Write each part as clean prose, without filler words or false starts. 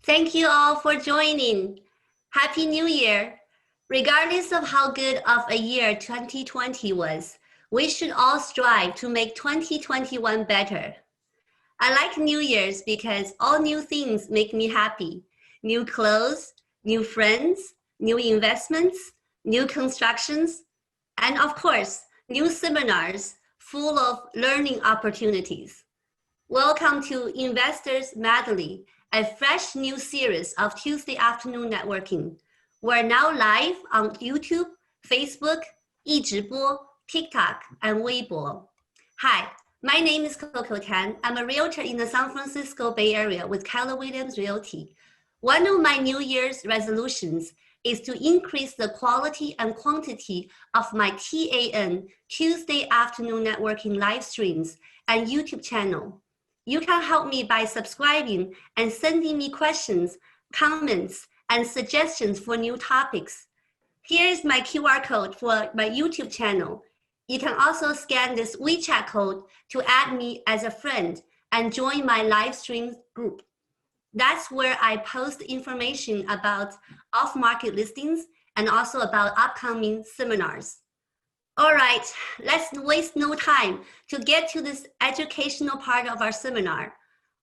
Thank you all for joining. Happy New Year. Regardless of how good of a year 2020 was, we should all strive to make 2021 better. I like New Year's because all new things make me happy. New clothes, new friends, new investments, new constructions, and of course, new seminars full of learning opportunities. Welcome to Investors Medley, a fresh new series of Tuesday afternoon networking. We're now live on YouTube, Facebook, 直播, TikTok, and Weibo. Hi, my name is Coco Tan. I'm a realtor in the San Francisco Bay Area with Keller Williams Realty. One of my New Year's resolutions is to increase the quality and quantity of my TAN, Tuesday afternoon networking live streams and YouTube channel. You can help me by subscribing and sending me questions, comments, and suggestions for new topics. Here is my QR code for my YouTube channel. You can also scan this WeChat code to add me as a friend and join my live stream group. That's where I post information about off-market listings and also about upcoming seminars. All right, let's waste no time to get to this educational part of our seminar.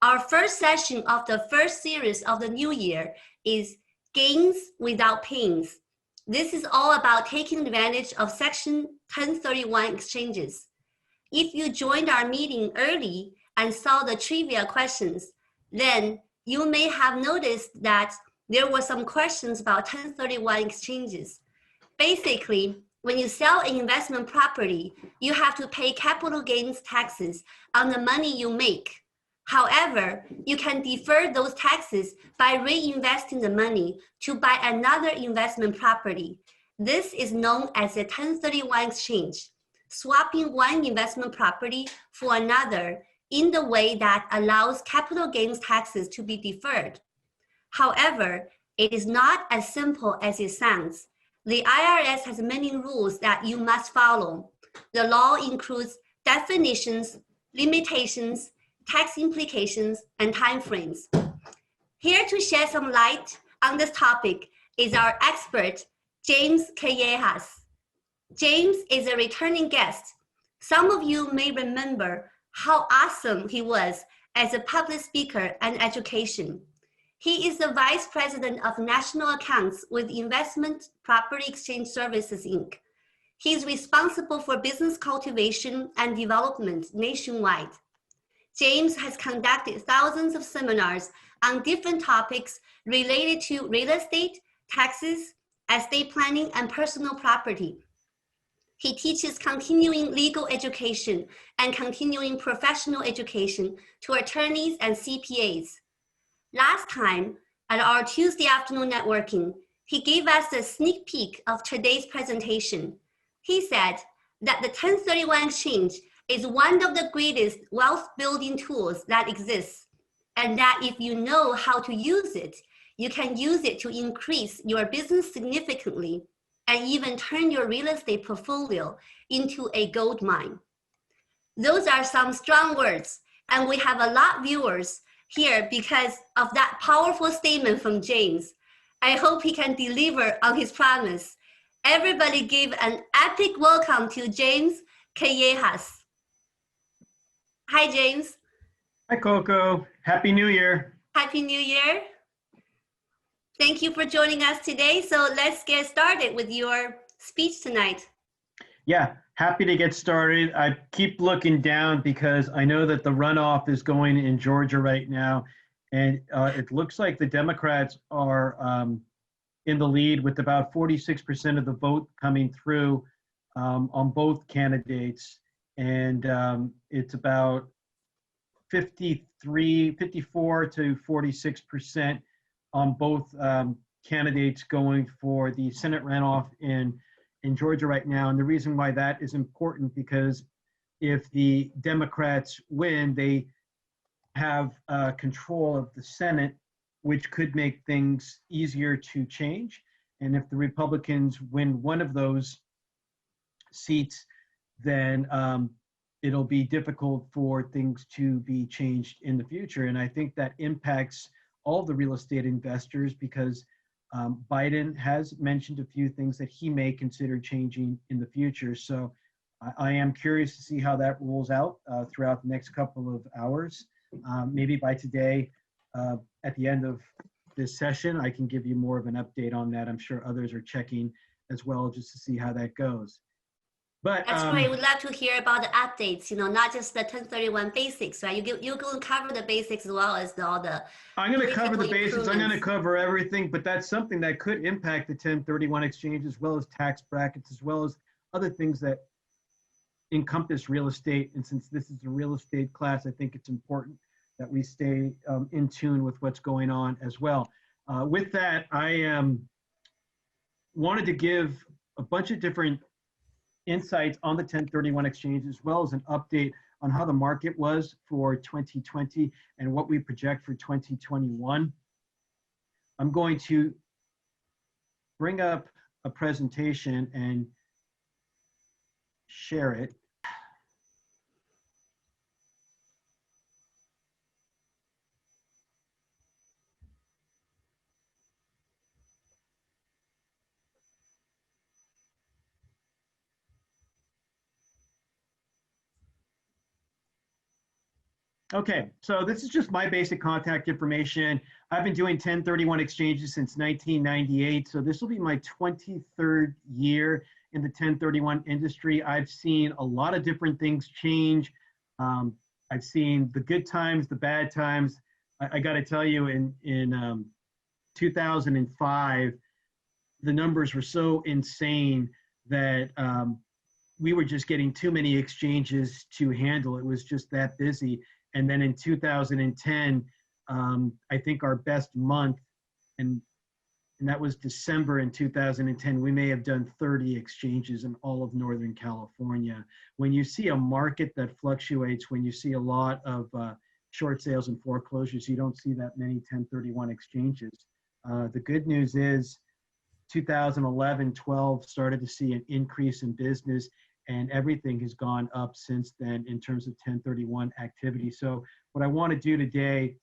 Our first session of the first series of the new year is Gains Without Pains. This is all about taking advantage of Section 1031 exchanges. If you joined our meeting early and saw the trivia questions, then you may have noticed that there were some questions about 1031 exchanges. Basically, when you sell an investment property, you have to pay capital gains taxes on the money you make. However, you can defer those taxes by reinvesting the money to buy another investment property. This is known as a 1031 exchange, swapping one investment property for another in the way that allows capital gains taxes to be deferred. However, it is not as simple as it sounds. The IRS has many rules that you must follow. The law includes definitions, limitations, tax implications, and timeframes. Here to shed some light on this topic is our expert, James Callejas. James is a returning guest. Some of you may remember how awesome he was as a public speaker and education. He is the Vice President of National Accounts with Investment Property Exchange Services, Inc. He is responsible for business cultivation and development nationwide. James has conducted thousands of seminars on different topics related to real estate, taxes, estate planning, and personal property. He teaches continuing legal education and continuing professional education to attorneys and CPAs. Last time, at our Tuesday afternoon networking, he gave us a sneak peek of today's presentation. He said that the 1031 exchange is one of the greatest wealth building tools that exists, and that if you know how to use it, you can use it to increase your business significantly and even turn your real estate portfolio into a gold mine. Those are some strong words, and we have a lot of viewers here because of that powerful statement from James. I hope he can deliver on his promise. Everybody give an epic welcome to James Callejas. Hi, James. Hi, Coco. Happy New Year. Happy New Year. Thank you for joining us today. So let's get started with your speech tonight. Yeah, happy to get started. I keep looking down because I know that the runoff is going in Georgia right now. And it looks like the Democrats are in the lead with about 46% of the vote coming through on both candidates. And it's about 54 to 46% on both candidates going for the Senate runoff in Georgia right now. And the reason why that is important, because if the Democrats win, they have control of the Senate, which could make things easier to change. And if the Republicans win one of those seats, then it'll be difficult for things to be changed in the future. And I think that impacts all the real estate investors, because Biden has mentioned a few things that he may consider changing in the future. So I am curious to see how that rolls out throughout the next couple of hours. Maybe by today, at the end of this session, I can give you more of an update on that. I'm sure others are checking as well, just to see how that goes. But that's right. We'd love to hear about the updates. Not just the 1031 basics, right? You're going to cover the basics as well as all the. I'm going to cover the basics. I'm going to cover everything, but that's something that could impact the 1031 exchange, as well as tax brackets, as well as other things that encompass real estate. And since this is a real estate class, I think it's important that we stay in tune with what's going on as well. With that, I wanted to give a bunch of different insights on the 1031 exchange, as well as an update on how the market was for 2020 and what we project for 2021. I'm going to bring up a presentation and share it. Okay, so this is just my basic contact information. I've been doing 1031 exchanges since 1998, so this will be my 23rd year in the 1031 industry. I've seen a lot of different things change. I've seen the good times, the bad times. I got to tell you, in 2005, the numbers were so insane that we were just getting too many exchanges to handle. It was just that busy. And then in 2010, I think our best month, and that was December in 2010, we may have done 30 exchanges in all of Northern California. When you see a market that fluctuates, when you see a lot of short sales and foreclosures, you don't see that many 1031 exchanges. The good news is 2011, 12 started to see an increase in business, and everything has gone up since then in terms of 1031 activity. So what I want to do today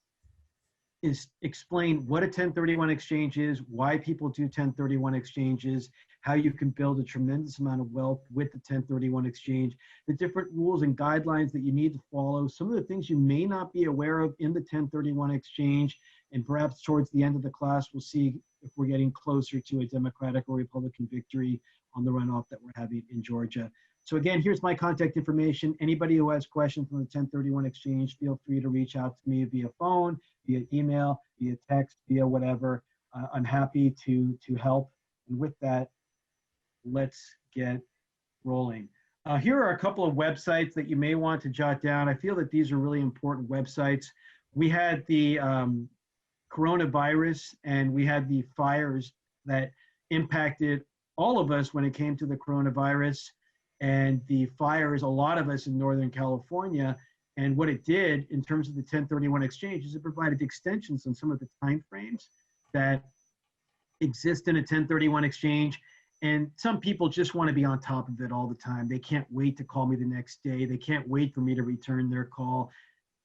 is explain what a 1031 exchange is, why people do 1031 exchanges, how you can build a tremendous amount of wealth with the 1031 exchange, the different rules and guidelines that you need to follow, some of the things you may not be aware of in the 1031 exchange, and perhaps towards the end of the class, we'll see if we're getting closer to a Democratic or Republican victory on the runoff that we're having in Georgia. So again, here's my contact information. Anybody who has questions on the 1031 exchange, feel free to reach out to me via phone, via email, via text, via whatever. I'm happy to help. And with that, let's get rolling. Here are a couple of websites that you may want to jot down. I feel that these are really important websites. We had the coronavirus, and we had the fires that impacted all of us when it came to the coronavirus. And the fires, a lot of us in Northern California, and what it did in terms of the 1031 exchange is it provided extensions on some of the timeframes that exist in a 1031 exchange. And some people just want to be on top of it all the time. They can't wait to call me the next day. They can't wait for me to return their call.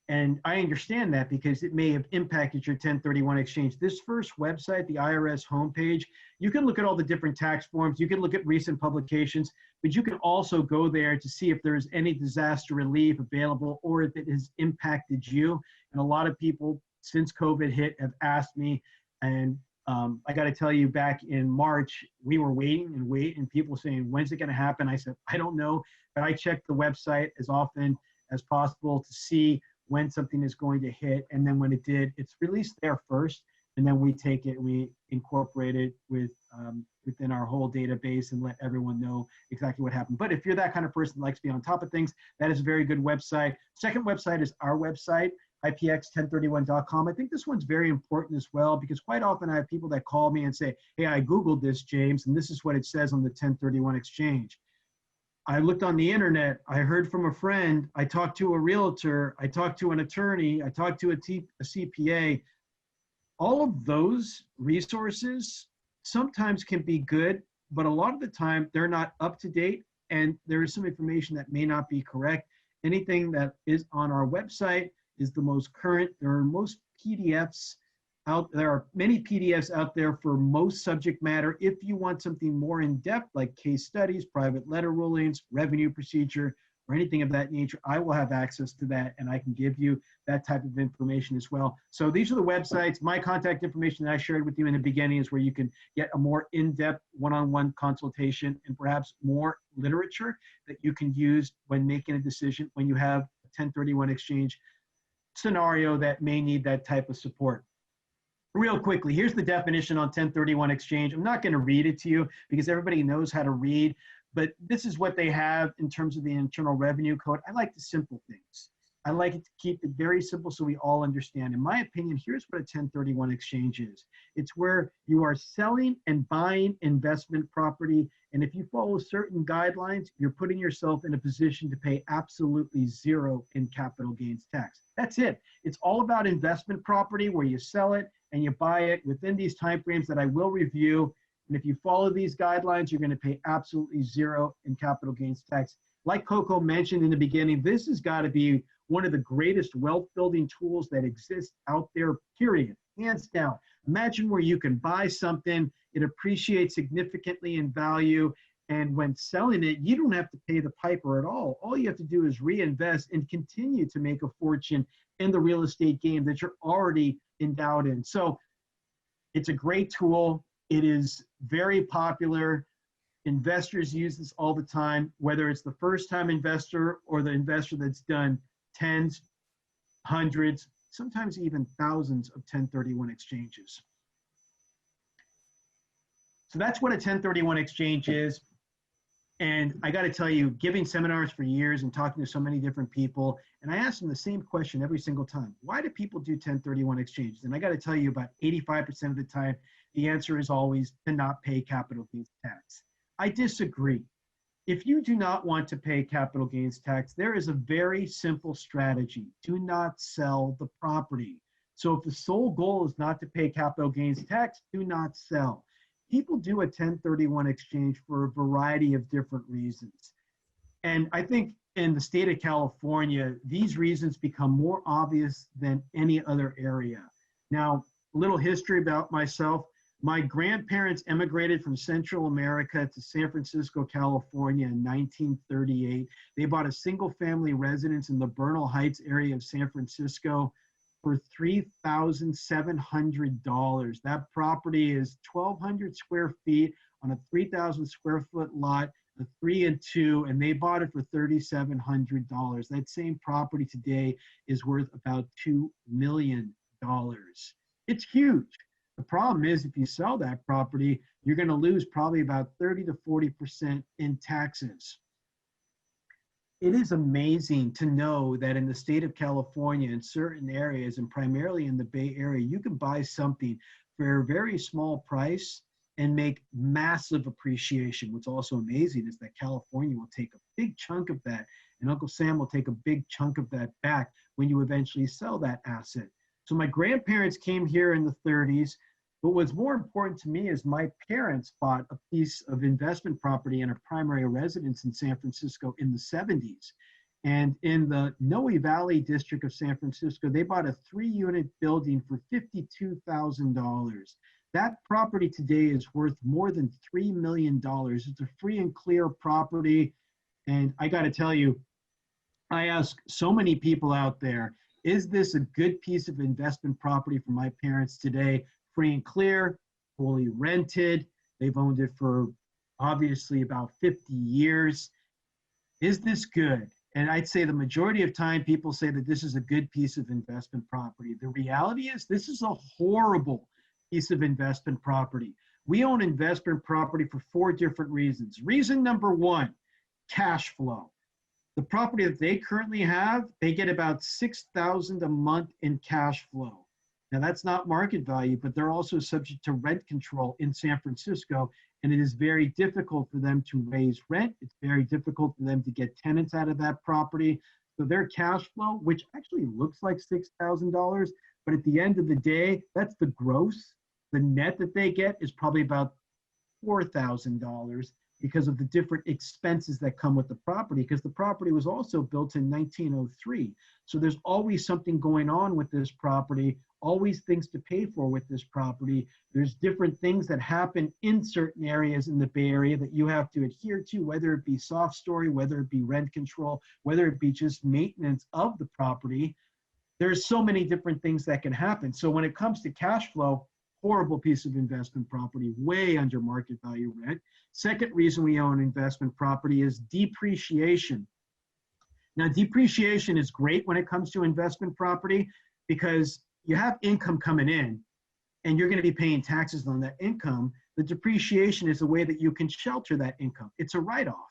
And I understand that, because it may have impacted your 1031 exchange. This first website, the IRS homepage, you can look at all the different tax forms. You can look at recent publications, but you can also go there to see if there's any disaster relief available or if it has impacted you. And a lot of people, since COVID hit, have asked me, and I got to tell you, back in March, we were waiting and people saying, when's it going to happen? I said, I don't know, but I check the website as often as possible to see when something is going to hit. And then when it did, it's released there first, and then we take it, we incorporate it with within our whole database and let everyone know exactly what happened. But if you're that kind of person that likes to be on top of things, that is a very good website. Second website is our website, ipx1031.com. I think this one's very important as well, because quite often I have people that call me and say, hey, I Googled this, James, and this is what it says on the 1031 exchange. I looked on the internet, I heard from a friend, I talked to a realtor, I talked to an attorney, I talked to a CPA. All of those resources sometimes can be good, but a lot of the time they're not up to date, and there is some information that may not be correct. Anything that is on our website is the most current. There are most PDFs There are many PDFs out there for most subject matter. If you want something more in depth, like case studies, private letter rulings, revenue procedure, or anything of that nature, I will have access to that, and I can give you that type of information as well. So these are the websites. My contact information that I shared with you in the beginning is where you can get a more in-depth one-on-one consultation and perhaps more literature that you can use when making a decision when you have a 1031 exchange scenario that may need that type of support. Real quickly, here's the definition on 1031 exchange. I'm not going to read it to you because everybody knows how to read, but this is what they have in terms of the Internal Revenue Code. I like the simple things. I like it to keep it very simple so we all understand. In my opinion, here's what a 1031 exchange is. It's where you are selling and buying investment property, and if you follow certain guidelines, you're putting yourself in a position to pay absolutely zero in capital gains tax. That's it. It's all about investment property where you sell it and you buy it within these timeframes that I will review. And if you follow these guidelines, you're going to pay absolutely zero in capital gains tax. Like Coco mentioned in the beginning, this has got to be one of the greatest wealth building tools that exists out there, period, hands down. Imagine where you can buy something, it appreciates significantly in value, and when selling it, you don't have to pay the piper at all. All you have to do is reinvest and continue to make a fortune in the real estate game that you're already endowed in. So it's a great tool. It is very popular. Investors use this all the time, whether it's the first-time investor or the investor that's done tens, hundreds, sometimes even thousands of 1031 exchanges. So that's what a 1031 exchange is. And I got to tell you, giving seminars for years and talking to so many different people, and I ask them the same question every single time. Why do people do 1031 exchanges? And I got to tell you, about 85% of the time, the answer is always to not pay capital gains tax. I disagree. If you do not want to pay capital gains tax, there is a very simple strategy. Do not sell the property. So if the sole goal is not to pay capital gains tax, do not sell. People do a 1031 exchange for a variety of different reasons. And I think in the state of California, these reasons become more obvious than any other area. Now, a little history about myself. My grandparents emigrated from Central America to San Francisco, California in 1938. They bought a single-family residence in the Bernal Heights area of San Francisco for $3,700. That property is 1,200 square feet on a 3,000 square foot lot, a 3 and 2, and they bought it for $3,700. That same property today is worth about $2 million. It's huge. The problem is if you sell that property, you're going to lose probably about 30 to 40% in taxes. It is amazing to know that in the state of California, in certain areas, and primarily in the Bay Area, you can buy something for a very small price and make massive appreciation. What's also amazing is that California will take a big chunk of that, and Uncle Sam will take a big chunk of that back when you eventually sell that asset. So my grandparents came here in the 30s, but what's more important to me is my parents bought a piece of investment property and a primary residence in San Francisco in the 70s. And in the Noe Valley district of San Francisco, they bought a 3-unit building for $52,000. That property today is worth more than $3 million. It's a free and clear property. And I got to tell you, I ask so many people out there, is this a good piece of investment property for my parents today? Free and clear, fully rented. They've owned it for obviously about 50 years. Is this good? And I'd say the majority of time people say that this is a good piece of investment property. The reality is this is a horrible piece of investment property. We own investment property for 4 different reasons. Reason number 1, cash flow. The property that they currently have, they get about $6,000 a month in cash flow. Now that's not market value, but they're also subject to rent control in San Francisco, and it is very difficult for them to raise rent. It's very difficult for them to get tenants out of that property. So their cash flow, which actually looks like $6,000, but at the end of the day, that's the gross. The net that they get is probably about $4,000. because of the different expenses that come with the property, because the property was also built in 1903. So there's always something going on with this property, always things to pay for with this property. There's different things that happen in certain areas in the Bay Area that you have to adhere to, whether it be soft story, whether it be rent control, whether it be just maintenance of the property. There's so many different things that can happen. So when it comes to cash flow, horrible piece of investment property, way under market value rent. Second reason we own investment property is depreciation. Now, depreciation is great when it comes to investment property because you have income coming in and you're going to be paying taxes on that income. The depreciation is a way that you can shelter that income. It's a write-off.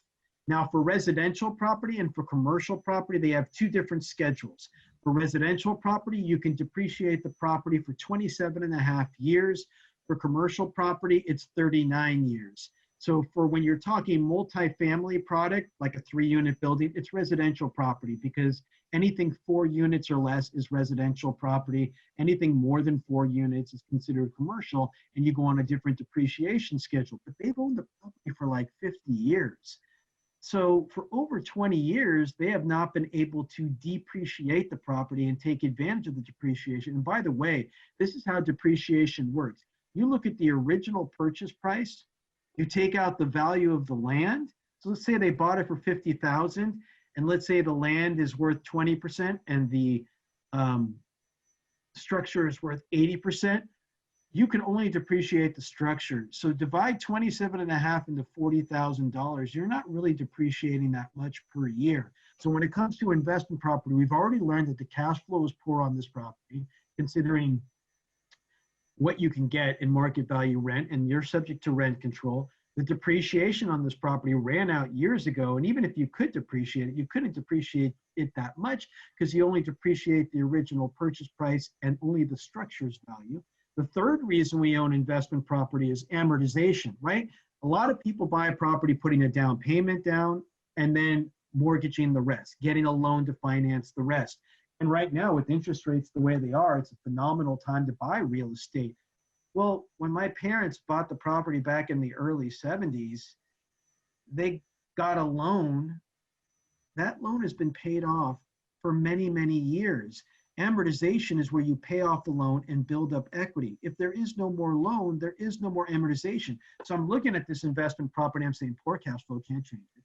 Now, for residential property and for commercial property, they have two different schedules. For residential property, you can depreciate the property for 27.5 years. For commercial property, it's 39 years. So for when you're talking multifamily product, like a 3-unit building, it's residential property because anything 4 units or less is residential property. Anything more than 4 units is considered commercial, and you go on a different depreciation schedule. But they've owned the property for like 50 years. So for over 20 years, they have not been able to depreciate the property and take advantage of the depreciation. And by the way, this is how depreciation works. You look at the original purchase price, you take out the value of the land. So let's say they bought it for $50,000, and let's say the land is worth 20% and the structure is worth 80%. You can only depreciate the structure. So divide 27.5 into $40,000. You're not really depreciating that much per year. So when it comes to investment property, we've already learned that the cash flow is poor on this property, considering what you can get in market value rent, and you're subject to rent control. The depreciation on this property ran out years ago, and even if you could depreciate it, you couldn't depreciate it that much because you only depreciate the original purchase price and only the structure's value. The third reason we own investment property is amortization, right? A lot of people buy a property putting a down payment down and then mortgaging the rest, getting a loan to finance the rest. And right now, with interest rates the way they are, it's a phenomenal time to buy real estate. Well, when my parents bought the property back in the early 70s, they got a loan. That loan has been paid off for many, many years. Amortization is where you pay off the loan and build up equity. If there is no more loan, there is no more amortization. So I'm looking at this investment property, I'm saying poor cash flow, can't change it.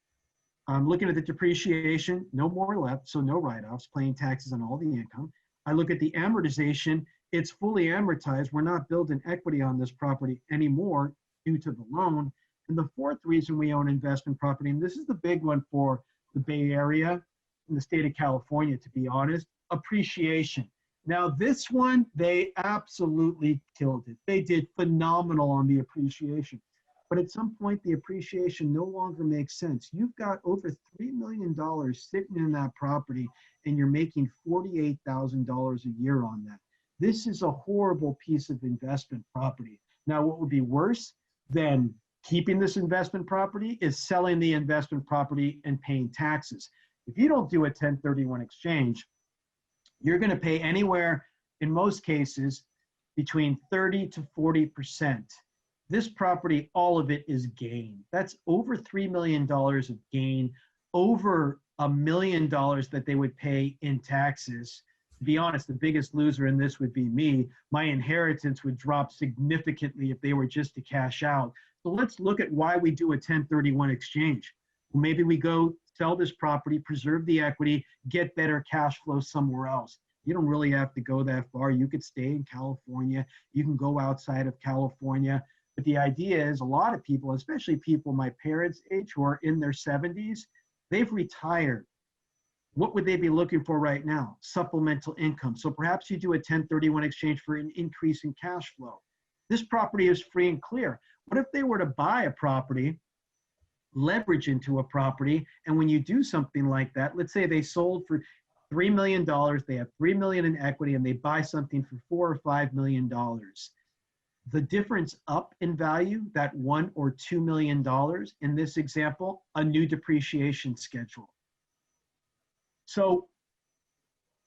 I'm looking at the depreciation, no more left, so no write-offs, paying taxes on all the income. I look at the amortization, it's fully amortized. We're not building equity on this property anymore due to the loan. And the fourth reason we own investment property, and this is the big one for the Bay Area in the state of California, to be honest, appreciation. Now this one, they absolutely killed it. They did phenomenal on the appreciation. But at some point, the appreciation no longer makes sense. You've got over $3 million sitting in that property, and you're making $48,000 a year on that. This is a horrible piece of investment property. Now, what would be worse than keeping this investment property is selling the investment property and paying taxes. If you don't do a 1031 exchange, you're going to pay anywhere, in most cases, between 30 to 40%. This property, all of it is gain. That's over $3 million of gain, over $1 million that they would pay in taxes. To be honest, the biggest loser in this would be me. My inheritance would drop significantly if they were just to cash out. So let's look at why we do a 1031 exchange. Well, maybe we go sell this property, preserve the equity, get better cash flow somewhere else. You don't really have to go that far. You could stay in California. You can go outside of California. But the idea is a lot of people, especially people my parents' age who are in their 70s, they've retired. What would they be looking for right now? Supplemental income. So perhaps you do a 1031 exchange for an increase in cash flow. This property is free and clear. What if they were to buy a property, leverage into a property, and when you do something like that, let's say they sold for $3 million, they have $3 million in equity, and they buy something for $4 or $5 million. The difference up in value, that $1 or $2 million, in this example, a new depreciation schedule. So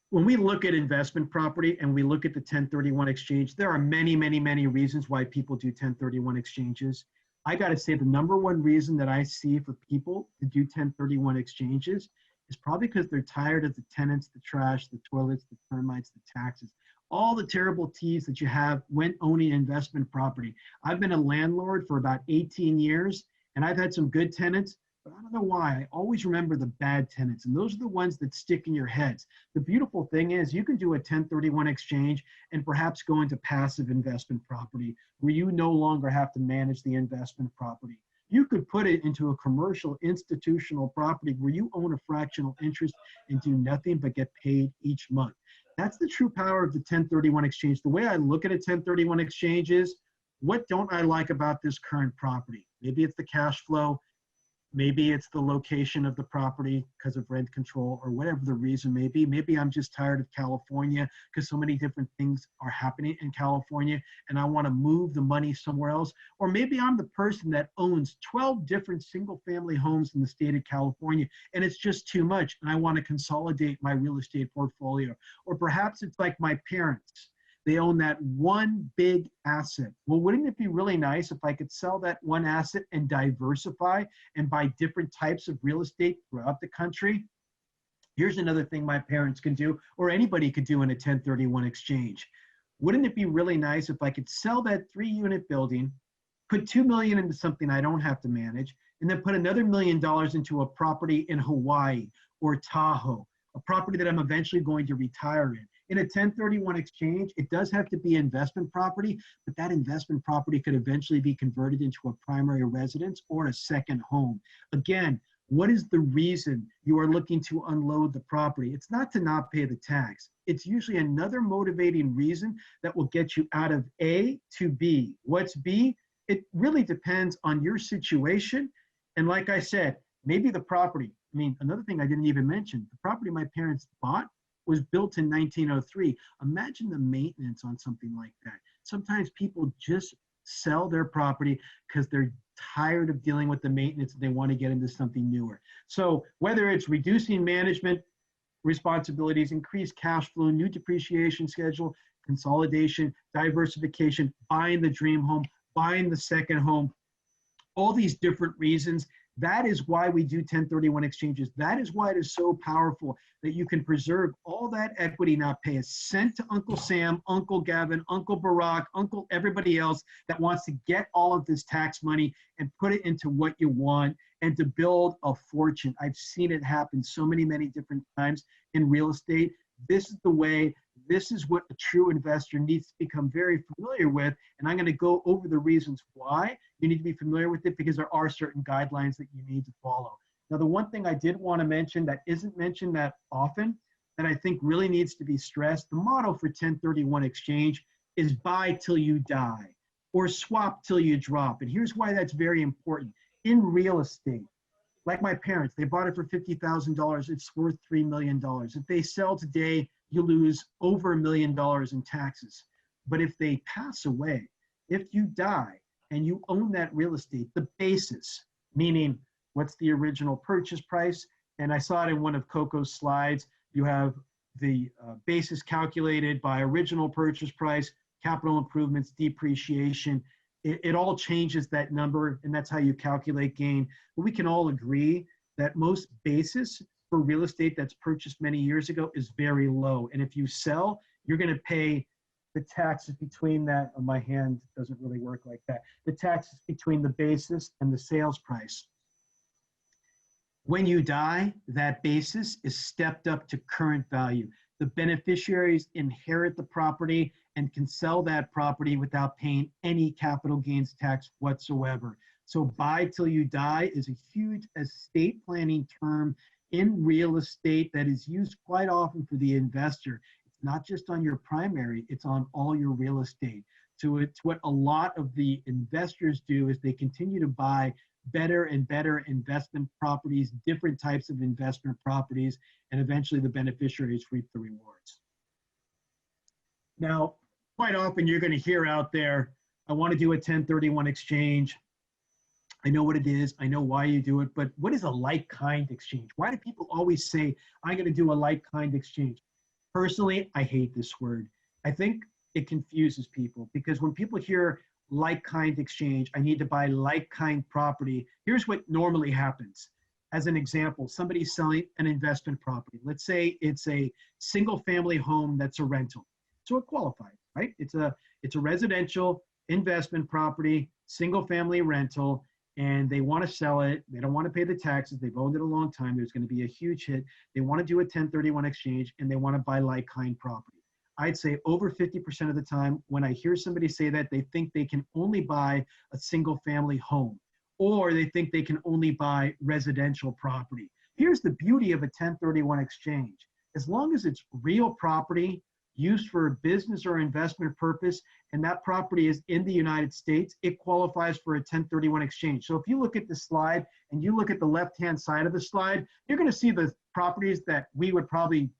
when we look at investment property and we look at the 1031 exchange, there are many, many, many reasons why people do 1031 exchanges. I got to say the number one reason that I see for people to do 1031 exchanges is probably because they're tired of the tenants, the trash, the toilets, the termites, the taxes, all the terrible T's that you have when owning investment property. I've been a landlord for about 18 years, and I've had some good tenants, but I don't know why. I always remember the bad tenants, and those are the ones that stick in your heads. The beautiful thing is you can do a 1031 exchange and perhaps go into passive investment property where you no longer have to manage the investment property. You could put it into a commercial institutional property where you own a fractional interest and do nothing but get paid each month. That's the true power of the 1031 exchange. The way I look at a 1031 exchange is, what don't I like about this current property? Maybe it's the cash flow. Maybe it's the location of the property because of rent control or whatever the reason may be. Maybe I'm just tired of California because so many different things are happening in California and I want to move the money somewhere else. Or maybe I'm the person that owns 12 different single family homes in the state of California and it's just too much and I want to consolidate my real estate portfolio. Or perhaps it's like my parents. They own that one big asset. Well, wouldn't it be really nice if I could sell that one asset and diversify and buy different types of real estate throughout the country? Here's another thing my parents can do, or anybody could do in a 1031 exchange. Wouldn't it be really nice if I could sell that 3-unit building, put $2 million into something I don't have to manage, and then put another $1 million into a property in Hawaii or Tahoe, a property that I'm eventually going to retire in. In a 1031 exchange, it does have to be investment property, but that investment property could eventually be converted into a primary residence or a second home. Again, what is the reason you are looking to unload the property? It's not to not pay the tax. It's usually another motivating reason that will get you out of A to B. What's B? It really depends on your situation. And like I said, maybe the property, another thing I didn't even mention, the property my parents bought was built in 1903. Imagine the maintenance on something like that. Sometimes people just sell their property because they're tired of dealing with the maintenance and they want to get into something newer. So whether it's reducing management responsibilities, increased cash flow, new depreciation schedule, consolidation, diversification, buying the dream home, buying the second home, all these different reasons, that is why we do 1031 exchanges. That is why it is so powerful that you can preserve all that equity, not pay a cent to Uncle Sam, Uncle Gavin, Uncle Barack, Uncle everybody else that wants to get all of this tax money and put it into what you want and to build a fortune. I've seen it happen so many different times in real estate. This is the way. This is what a true investor needs to become very familiar with. And I'm going to go over the reasons why you need to be familiar with it, because there are certain guidelines that you need to follow. Now, the one thing I did want to mention that isn't mentioned that often, that I think really needs to be stressed, the motto for 1031 exchange is buy till you die or swap till you drop. And here's why that's very important. In real estate, like my parents, they bought it for $50,000. It's worth $3 million. If they sell today, you lose over $1 million in taxes. But if they pass away, if you die and you own that real estate, the basis, meaning what's the original purchase price, and I saw it in one of Coco's slides, you have the basis calculated by original purchase price, capital improvements, depreciation. It all changes that number, and that's how you calculate gain. But we can all agree that most basis for real estate that's purchased many years ago is very low. And if you sell, you're going to pay the taxes between that. Oh, my hand doesn't really work like that. The taxes between the basis and the sales price. When you die, that basis is stepped up to current value. The beneficiaries inherit the property and can sell that property without paying any capital gains tax whatsoever. So buy till you die is a huge estate planning term in real estate that is used quite often for the investor. It's not just on your primary, it's on all your real estate. So it's what a lot of the investors do is they continue to buy better and better investment properties, different types of investment properties, and eventually the beneficiaries reap the rewards. Now, quite often you're going to hear out there, I want to do a 1031 exchange. I know what it is. I know why you do it, but what is a like-kind exchange? Why do people always say, I'm going to do a like-kind exchange? Personally, I hate this word. I think it confuses people because when people hear like-kind exchange. I need to buy like-kind property. Here's what normally happens. As an example, somebody's selling an investment property. Let's say it's a single-family home that's a rental. So it qualifies, right? It's a residential investment property, single-family rental, and they want to sell it. They don't want to pay the taxes. They've owned it a long time. There's going to be a huge hit. They want to do a 1031 exchange, and they want to buy like-kind property. I'd say over 50% of the time when I hear somebody say that, they think they can only buy a single-family home, or they think they can only buy residential property. Here's the beauty of a 1031 exchange. As long as it's real property used for a business or investment purpose, and that property is in the United States, it qualifies for a 1031 exchange. So if you look at the slide and you look at the left-hand side of the slide, you're going to see the properties that we would probably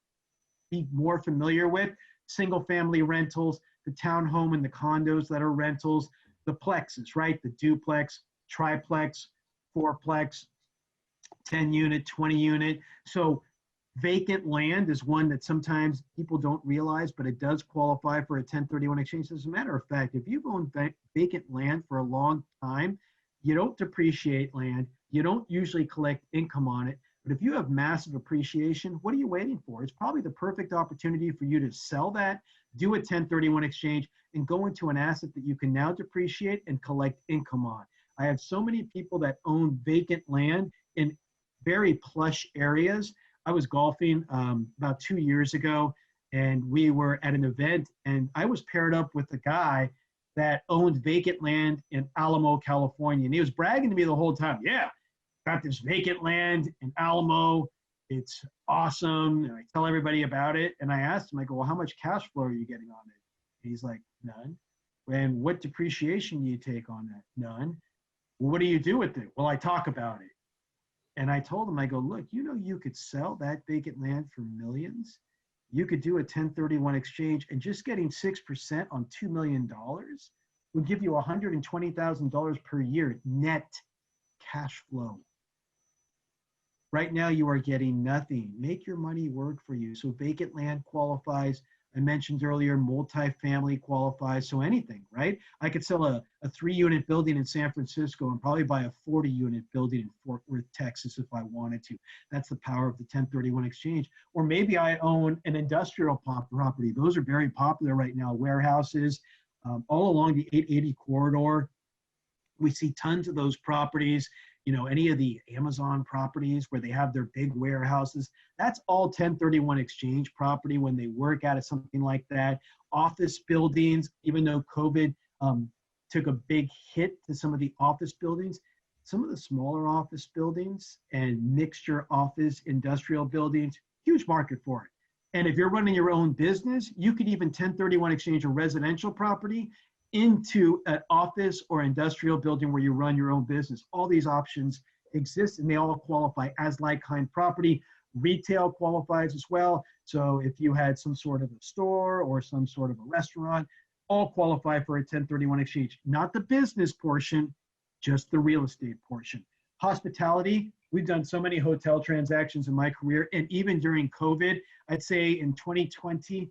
be more familiar with: single-family rentals, the townhome and the condos that are rentals, the plexes, right? The duplex, triplex, fourplex, 10-unit, 20-unit. So vacant land is one that sometimes people don't realize, but it does qualify for a 1031 exchange. As a matter of fact, if you've owned vacant land for a long time, you don't depreciate land. You don't usually collect income on it. But if you have massive appreciation, what are you waiting for? It's probably the perfect opportunity for you to sell that, do a 1031 exchange, and go into an asset that you can now depreciate and collect income on. I have so many people that own vacant land in very plush areas. I was golfing about 2 years ago, and we were at an event, and I was paired up with a guy that owned vacant land in Alamo, California. And he was bragging to me the whole time, yeah, got this vacant land in Alamo. It's awesome. And I tell everybody about it. And I asked him, I go, well, how much cash flow are you getting on it? And he's like, none. And what depreciation do you take on that? None. Well, what do you do with it? Well, I talk about it. And I told him, I go, look, you know, you could sell that vacant land for millions. You could do a 1031 exchange, and just getting 6% on $2 million would give you $120,000 per year net cash flow. Right now, you are getting nothing. Make your money work for you. So vacant land qualifies. I mentioned earlier, multifamily qualifies. So anything, right? I could sell a 3-unit building in San Francisco and probably buy a 40-unit building in Fort Worth, Texas, if I wanted to. That's the power of the 1031 exchange. Or maybe I own an industrial property. Those are very popular right now. Warehouses all along the 880 corridor. We see tons of those properties. You know, any of the Amazon properties where they have their big warehouses, that's all 1031 exchange property when they work out of something like that. Office buildings, even though COVID took a big hit to some of the office buildings, some of the smaller office buildings and mixture office industrial buildings, huge market for it. And if you're running your own business, you could even 1031 exchange a residential property into an office or industrial building where you run your own business. All these options exist, and they all qualify as like-kind property. Retail qualifies as well. So if you had some sort of a store or some sort of a restaurant, all qualify for a 1031 exchange. Not the business portion, just the real estate portion. Hospitality, we've done so many hotel transactions in my career, and even during COVID, I'd say in 2020,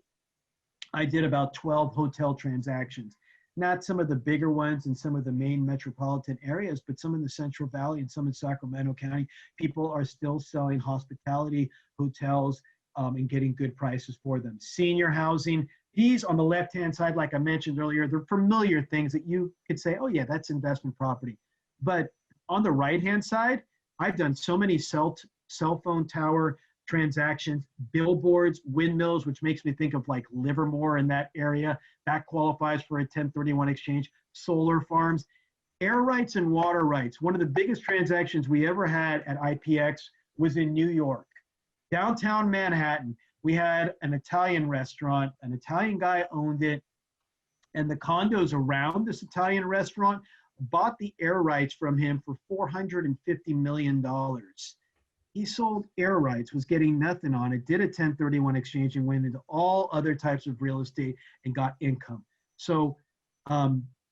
I did about 12 hotel transactions. Not some of the bigger ones in some of the main metropolitan areas, but some in the Central Valley and some in Sacramento County. People are still selling hospitality hotels and getting good prices for them. Senior housing, these on the left-hand side, like I mentioned earlier, they're familiar things that you could say, oh yeah, that's investment property. But on the right-hand side, I've done so many cell phone tower transactions, billboards, windmills, which makes me think of like Livermore in that area. That qualifies for a 1031 exchange. Solar farms, air rights and water rights. One of the biggest transactions we ever had at IPX was in New York. Downtown Manhattan, we had an Italian restaurant. An Italian guy owned it, and the condos around this Italian restaurant bought the air rights from him for $450 million. He sold air rights, was getting nothing on it, did a 1031 exchange, and went into all other types of real estate and got income. So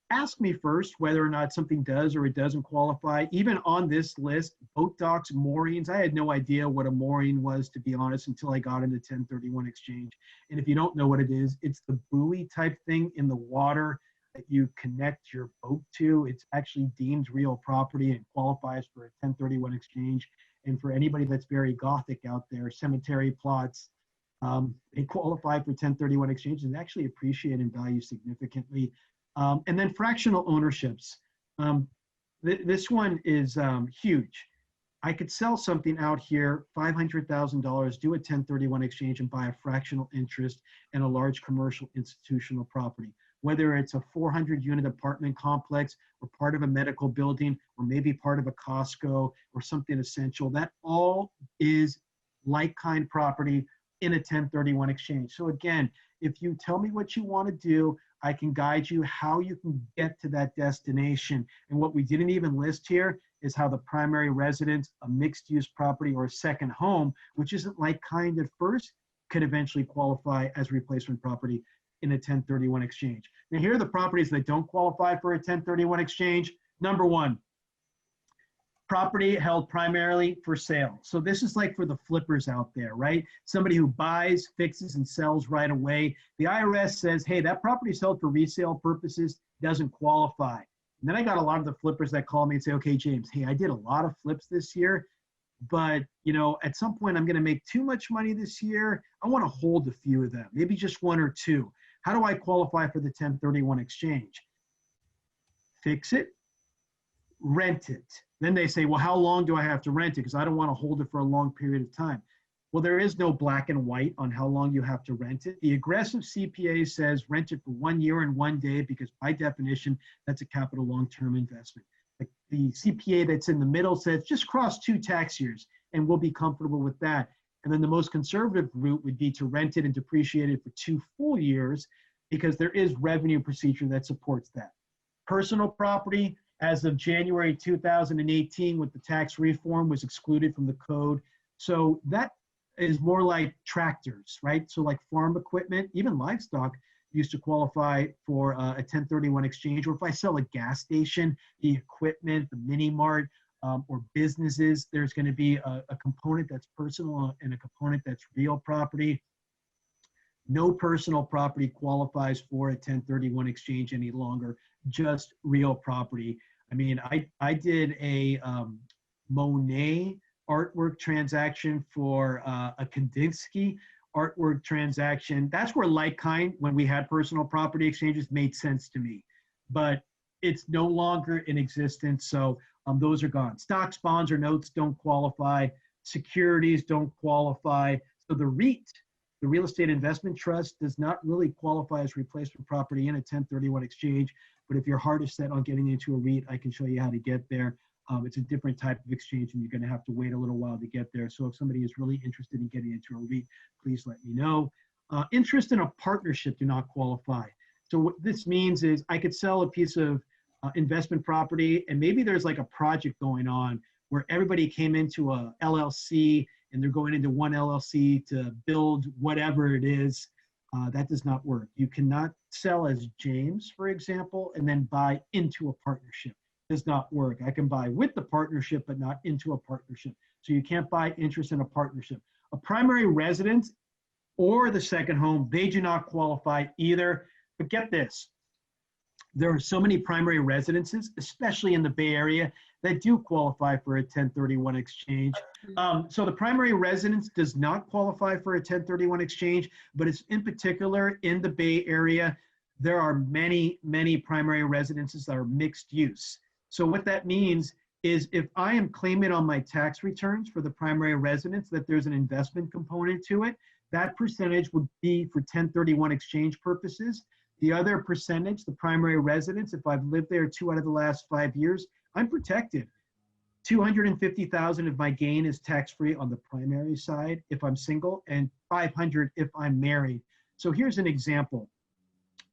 ask me first whether or not something does or it doesn't qualify. Even on this list, boat docks, moorings, I had no idea what a mooring was, to be honest, until I got into 1031 exchange. And if you don't know what it is, it's the buoy type thing in the water that you connect your boat to, it's actually deemed real property and qualifies for a 1031 exchange. And for anybody that's very Gothic out there, cemetery plots, they qualify for 1031 exchange and actually appreciate in value significantly. And then fractional ownerships. This one is huge. I could sell something out here, $500,000, do a 1031 exchange and buy a fractional interest in a large commercial institutional property. Whether it's a 400-unit apartment complex or part of a medical building or maybe part of a Costco or something essential, that all is like-kind property in a 1031 exchange. So again, if you tell me what you want to do, I can guide you how you can get to that destination. And what we didn't even list here is how the primary residence, a mixed-use property, or a second home, which isn't like kind at first, could eventually qualify as replacement property in a 1031 exchange. Now, here are the properties that don't qualify for a 1031 exchange. Number one, property held primarily for sale. So this is like for the flippers out there, right? Somebody who buys, fixes, and sells right away. The IRS says, hey, that property is held for resale purposes, doesn't qualify. And then I got a lot of the flippers that call me and say, okay, James, hey, I did a lot of flips this year, but at some point I'm going to make too much money this year. I want to hold a few of them, maybe just one or two. How do I qualify for the 1031 exchange? Fix it, rent it. Then they say, well, how long do I have to rent it? Because I don't want to hold it for a long period of time. Well, there is no black and white on how long you have to rent it. The aggressive CPA says rent it for 1 year and 1 day because by definition, that's a capital long-term investment. The CPA that's in the middle says just cross 2 tax years and we'll be comfortable with that. And then the most conservative route would be to rent it and depreciate it for 2 full years because there is revenue procedure that supports that. Personal property, as of January 2018 with the tax reform, was excluded from the code. So that is more like tractors, right? So like farm equipment, even livestock used to qualify for a 1031 exchange. Or if I sell a gas station, the equipment, the mini mart, or businesses, there's going to be a component that's personal and a component that's real property. No personal property qualifies for a 1031 exchange any longer, just real property. I mean, I did a Monet artwork transaction for a Kandinsky artwork transaction. That's where like kind, when we had personal property exchanges, made sense to me. But it's no longer in existence, so those are gone. Stocks, bonds, or notes don't qualify. Securities don't qualify. So the REIT, the Real Estate Investment Trust, does not really qualify as replacement property in a 1031 exchange. But if your heart is set on getting into a REIT, I can show you how to get there. It's a different type of exchange, and you're going to have to wait a little while to get there. So if somebody is really interested in getting into a REIT, please let me know. Interest in a partnership do not qualify. So what this means is I could sell a piece of investment property, and maybe there's like a project going on where everybody came into a LLC, and they're going into one LLC to build whatever it is. That does not work. You cannot sell as James, for example, and then buy into a partnership. Does not work. I can buy with the partnership, but not into a partnership. So you can't buy interest in a partnership. A primary residence or the second home, they do not qualify either. But get this, there are so many primary residences, especially in the Bay Area, that do qualify for a 1031 exchange. So the primary residence does not qualify for a 1031 exchange, but it's in particular in the Bay Area, there are many, many primary residences that are mixed use. So what that means is if I am claiming on my tax returns for the primary residence that there's an investment component to it, that percentage would be for 1031 exchange purposes. The other percentage, the primary residence, if I've lived there 2 out of the last 5 years, I'm protected. $250,000 if my gain is tax-free on the primary side if I'm single, and $500 if I'm married. So here's an example.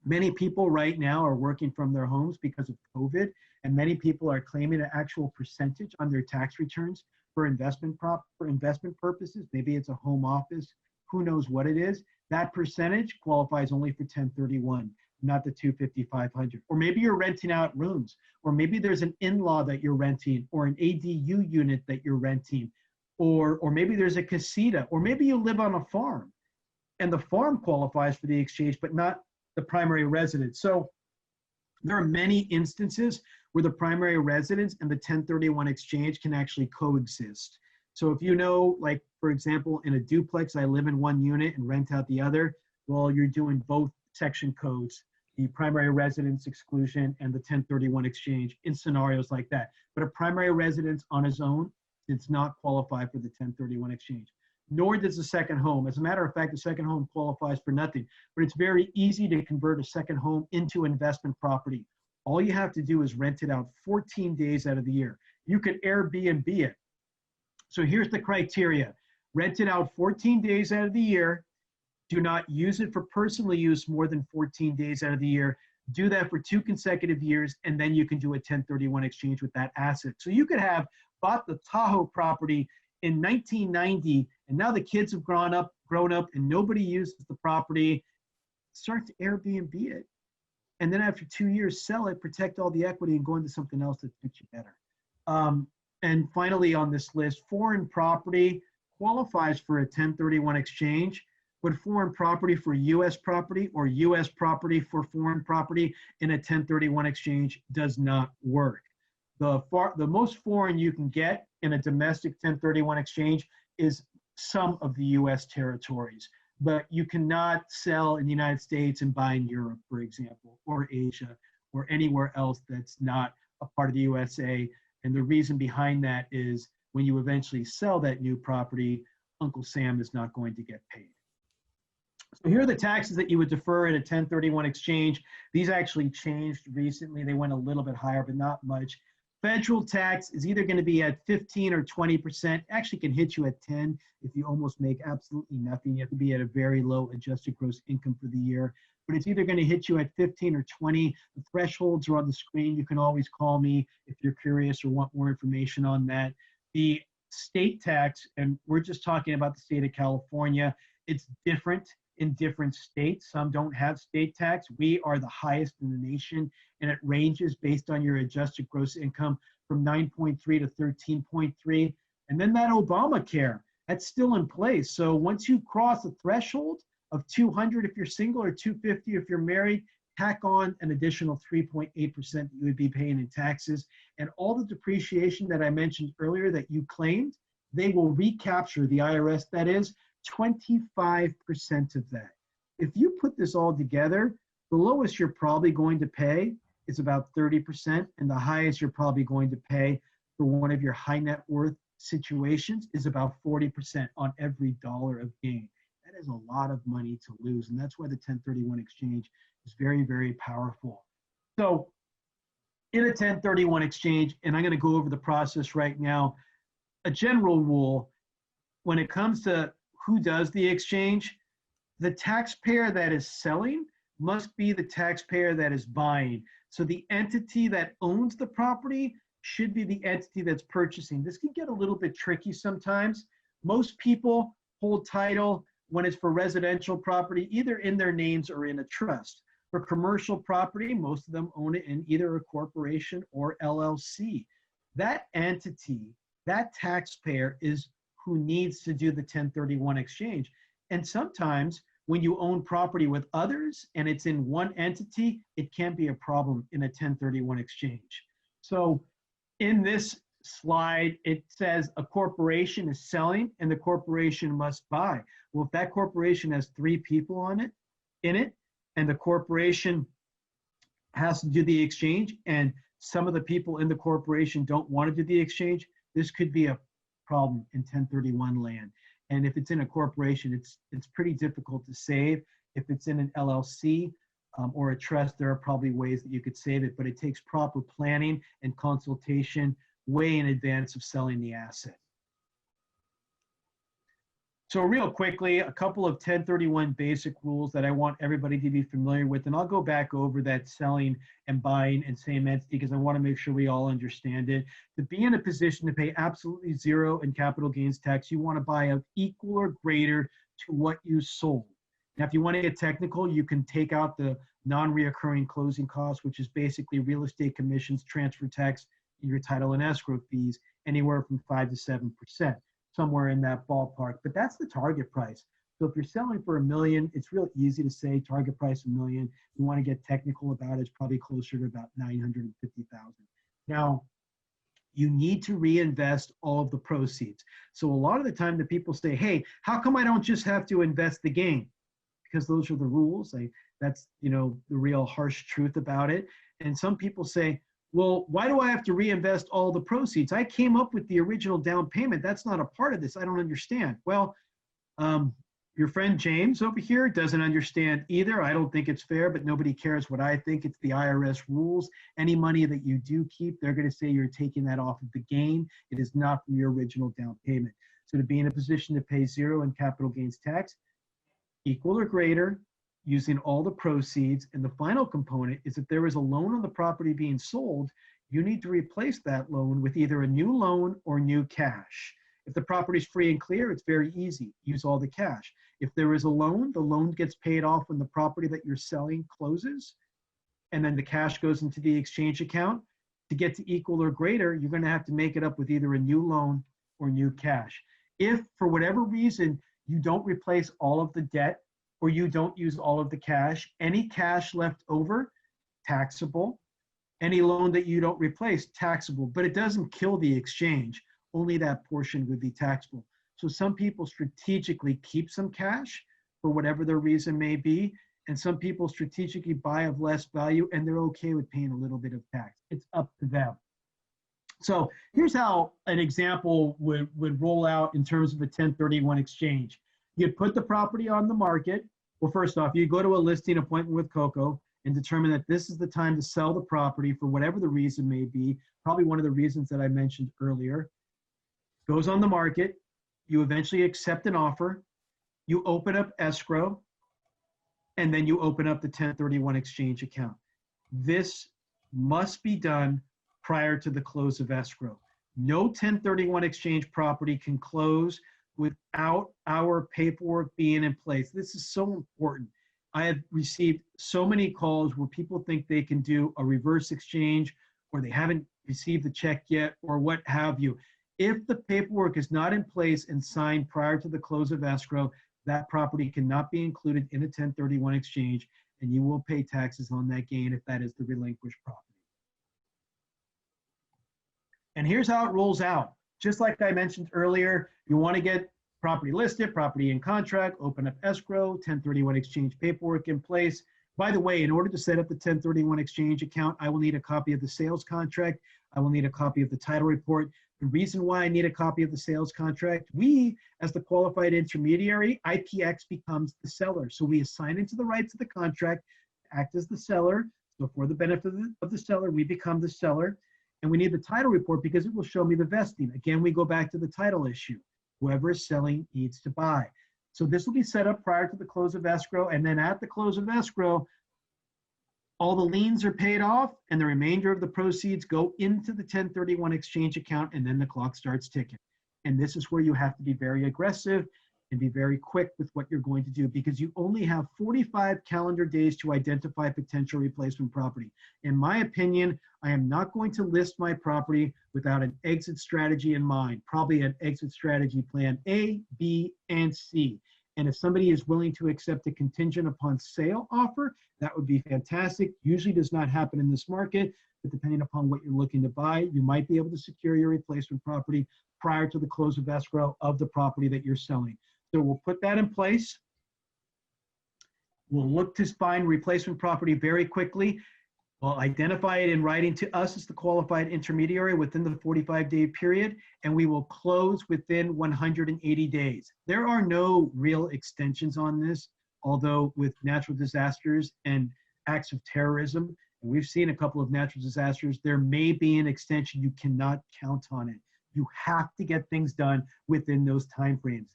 Many people right now are working from their homes because of COVID, and many people are claiming an actual percentage on their tax returns for investment purposes. Maybe it's a home office, who knows what it is. That percentage qualifies only for 1031, not the 250, 500. Or maybe you're renting out rooms, or maybe there's an in-law that you're renting, or an ADU unit that you're renting, or maybe there's a casita, or maybe you live on a farm, and the farm qualifies for the exchange, but not the primary residence. So There are many instances where the primary residence and the 1031 exchange can actually coexist. So if you know, like, for example, in a duplex, I live in one unit and rent out the other, well, you're doing both section codes, the primary residence exclusion and the 1031 exchange in scenarios like that. But a primary residence on its own does not qualify for the 1031 exchange, nor does a second home. As a matter of fact, the second home qualifies for nothing, but it's very easy to convert a second home into investment property. All you have to do is rent it out 14 days out of the year. You could Airbnb it. So here's the criteria. Rent it out 14 days out of the year. Do not use it for personal use more than 14 days out of the year. Do that for 2 consecutive years, and then you can do a 1031 exchange with that asset. So you could have bought the Tahoe property in 1990, and now the kids have grown up, and nobody uses the property. Start to Airbnb it. And then after 2 years, sell it, protect all the equity, and go into something else that fits you better. And finally on this list, foreign property qualifies for a 1031 exchange, but foreign property for U.S. property or U.S. property for foreign property in a 1031 exchange does not work. The most foreign you can get in a domestic 1031 exchange is some of the U.S. territories, but you cannot sell in the United States and buy in Europe, for example, or Asia, or anywhere else that's not a part of the USA. And the reason behind that is when you eventually sell that new property, Uncle Sam is not going to get paid. So here are the taxes that you would defer in a 1031 exchange. These actually changed recently. They went a little bit higher, but not much. Federal tax is either going to be at 15 or 20%. Actually can hit you at 10 if you almost make absolutely nothing. You have to be at a very low adjusted gross income for the year. But it's either going to hit you at 15 or 20. The thresholds are on the screen. You can always call me if you're curious or want more information on that. The state tax, and we're just talking about the state of California, it's different in different states. Some don't have state tax. We are the highest in the nation, and it ranges based on your adjusted gross income from 9.3 to 13.3. And then that Obamacare, that's still in place. So once you cross the threshold of 200 if you're single or 250 if you're married, tack on an additional 3.8% that you would be paying in taxes. And all the depreciation that I mentioned earlier that you claimed, they will recapture, the IRS that is, 25% of that. If you put this all together, the lowest you're probably going to pay is about 30%, and the highest you're probably going to pay for one of your high net worth situations is about 40% on every dollar of gain. That is a lot of money to lose, and that's why the 1031 exchange is very, very powerful. So in a 1031 exchange, and I'm going to go over the process right now, a general rule, when it comes to who does the exchange, the taxpayer that is selling must be the taxpayer that is buying. So the entity that owns the property should be the entity that's purchasing. This can get a little bit tricky sometimes. Most people hold title when it's for residential property, either in their names or in a trust. For commercial property, most of them own it in either a corporation or LLC. That entity, that taxpayer is who needs to do the 1031 exchange. And sometimes when you own property with others and it's in one entity, it can be a problem in a 1031 exchange. So in this slide, it says a corporation is selling and the corporation must buy. Well, if that corporation has 3 people in it, and the corporation has to do the exchange, and some of the people in the corporation don't want to do the exchange, this could be a problem in 1031 land. And if it's in a corporation, it's pretty difficult to save. If it's in an LLC or a trust, there are probably ways that you could save it, but it takes proper planning and consultation way in advance of selling the asset. So real quickly, a couple of 1031 basic rules that I want everybody to be familiar with, and I'll go back over that selling and buying and same entity because I want to make sure we all understand it. To be in a position to pay absolutely zero in capital gains tax, you want to buy out equal or greater to what you sold. Now, if you want to get technical, you can take out the non-reoccurring closing costs, which is basically real estate commissions, transfer tax, and your title and escrow fees, anywhere from 5 to 7%. Somewhere in that ballpark, but that's the target price. So if you're selling for $1 million, it's real easy to say target price $1 million. You want to get technical about it, it's probably closer to about 950,000. Now, you need to reinvest all of the proceeds. So a lot of the time the people say, hey, how come I don't just have to invest the gain? Because those are the rules. That's, the real harsh truth about it. And some people say, well, why do I have to reinvest all the proceeds? I came up with the original down payment. That's not a part of this. I don't understand. Well, your friend James over here doesn't understand either. I don't think it's fair, but nobody cares what I think. It's the IRS rules. Any money that you do keep, they're going to say you're taking that off of the gain. It is not from your original down payment. So to be in a position to pay zero in capital gains tax, equal or greater, using all the proceeds. And the final component is if there is a loan on the property being sold, you need to replace that loan with either a new loan or new cash. If the property is free and clear, it's very easy. Use all the cash. If there is a loan, the loan gets paid off when the property that you're selling closes, and then the cash goes into the exchange account. To get to equal or greater, you're going to have to make it up with either a new loan or new cash. If, for whatever reason, you don't replace all of the debt or you don't use all of the cash, any cash left over, taxable. Any loan that you don't replace, taxable. But it doesn't kill the exchange. Only that portion would be taxable. So some people strategically keep some cash for whatever their reason may be, and some people strategically buy of less value and they're okay with paying a little bit of tax. It's up to them. So here's how an example would roll out in terms of a 1031 exchange. You'd put the property on the market. Well, first off, you go to a listing appointment with Coco and determine that this is the time to sell the property for whatever the reason may be, probably one of the reasons that I mentioned earlier. Goes on the market, you eventually accept an offer, you open up escrow, and then you open up the 1031 exchange account. This must be done prior to the close of escrow. No 1031 exchange property can close without our paperwork being in place. This is so important. I have received so many calls where people think they can do a reverse exchange or they haven't received the check yet or what have you. If the paperwork is not in place and signed prior to the close of escrow, that property cannot be included in a 1031 exchange, and you will pay taxes on that gain if that is the relinquished property. And here's how it rolls out. Just like I mentioned earlier, you want to get property listed, property in contract, open up escrow, 1031 exchange paperwork in place. By the way, in order to set up the 1031 exchange account, I will need a copy of the sales contract. I will need a copy of the title report. The reason why I need a copy of the sales contract, we, as the qualified intermediary, IPX becomes the seller. So we assign into the rights of the contract, act as the seller. So for the benefit of the seller, we become the seller. And we need the title report because it will show me the vesting. Again, we go back to the title issue. Whoever is selling needs to buy. So this will be set up prior to the close of escrow. And then at the close of escrow, all the liens are paid off and the remainder of the proceeds go into the 1031 exchange account, and then the clock starts ticking. And this is where you have to be very aggressive and be very quick with what you're going to do, because you only have 45 calendar days to identify potential replacement property. In my opinion, I am not going to list my property without an exit strategy in mind, probably an exit strategy plan A, B, and C. And if somebody is willing to accept a contingent upon sale offer, that would be fantastic. Usually does not happen in this market, but depending upon what you're looking to buy, you might be able to secure your replacement property prior to the close of escrow of the property that you're selling. So we'll put that in place. We'll look to find replacement property very quickly. We'll identify it in writing to us as the qualified intermediary within the 45-day period, and we will close within 180 days. There are no real extensions on this, although with natural disasters and acts of terrorism, and we've seen a couple of natural disasters, there may be an extension. You cannot count on it. You have to get things done within those timeframes.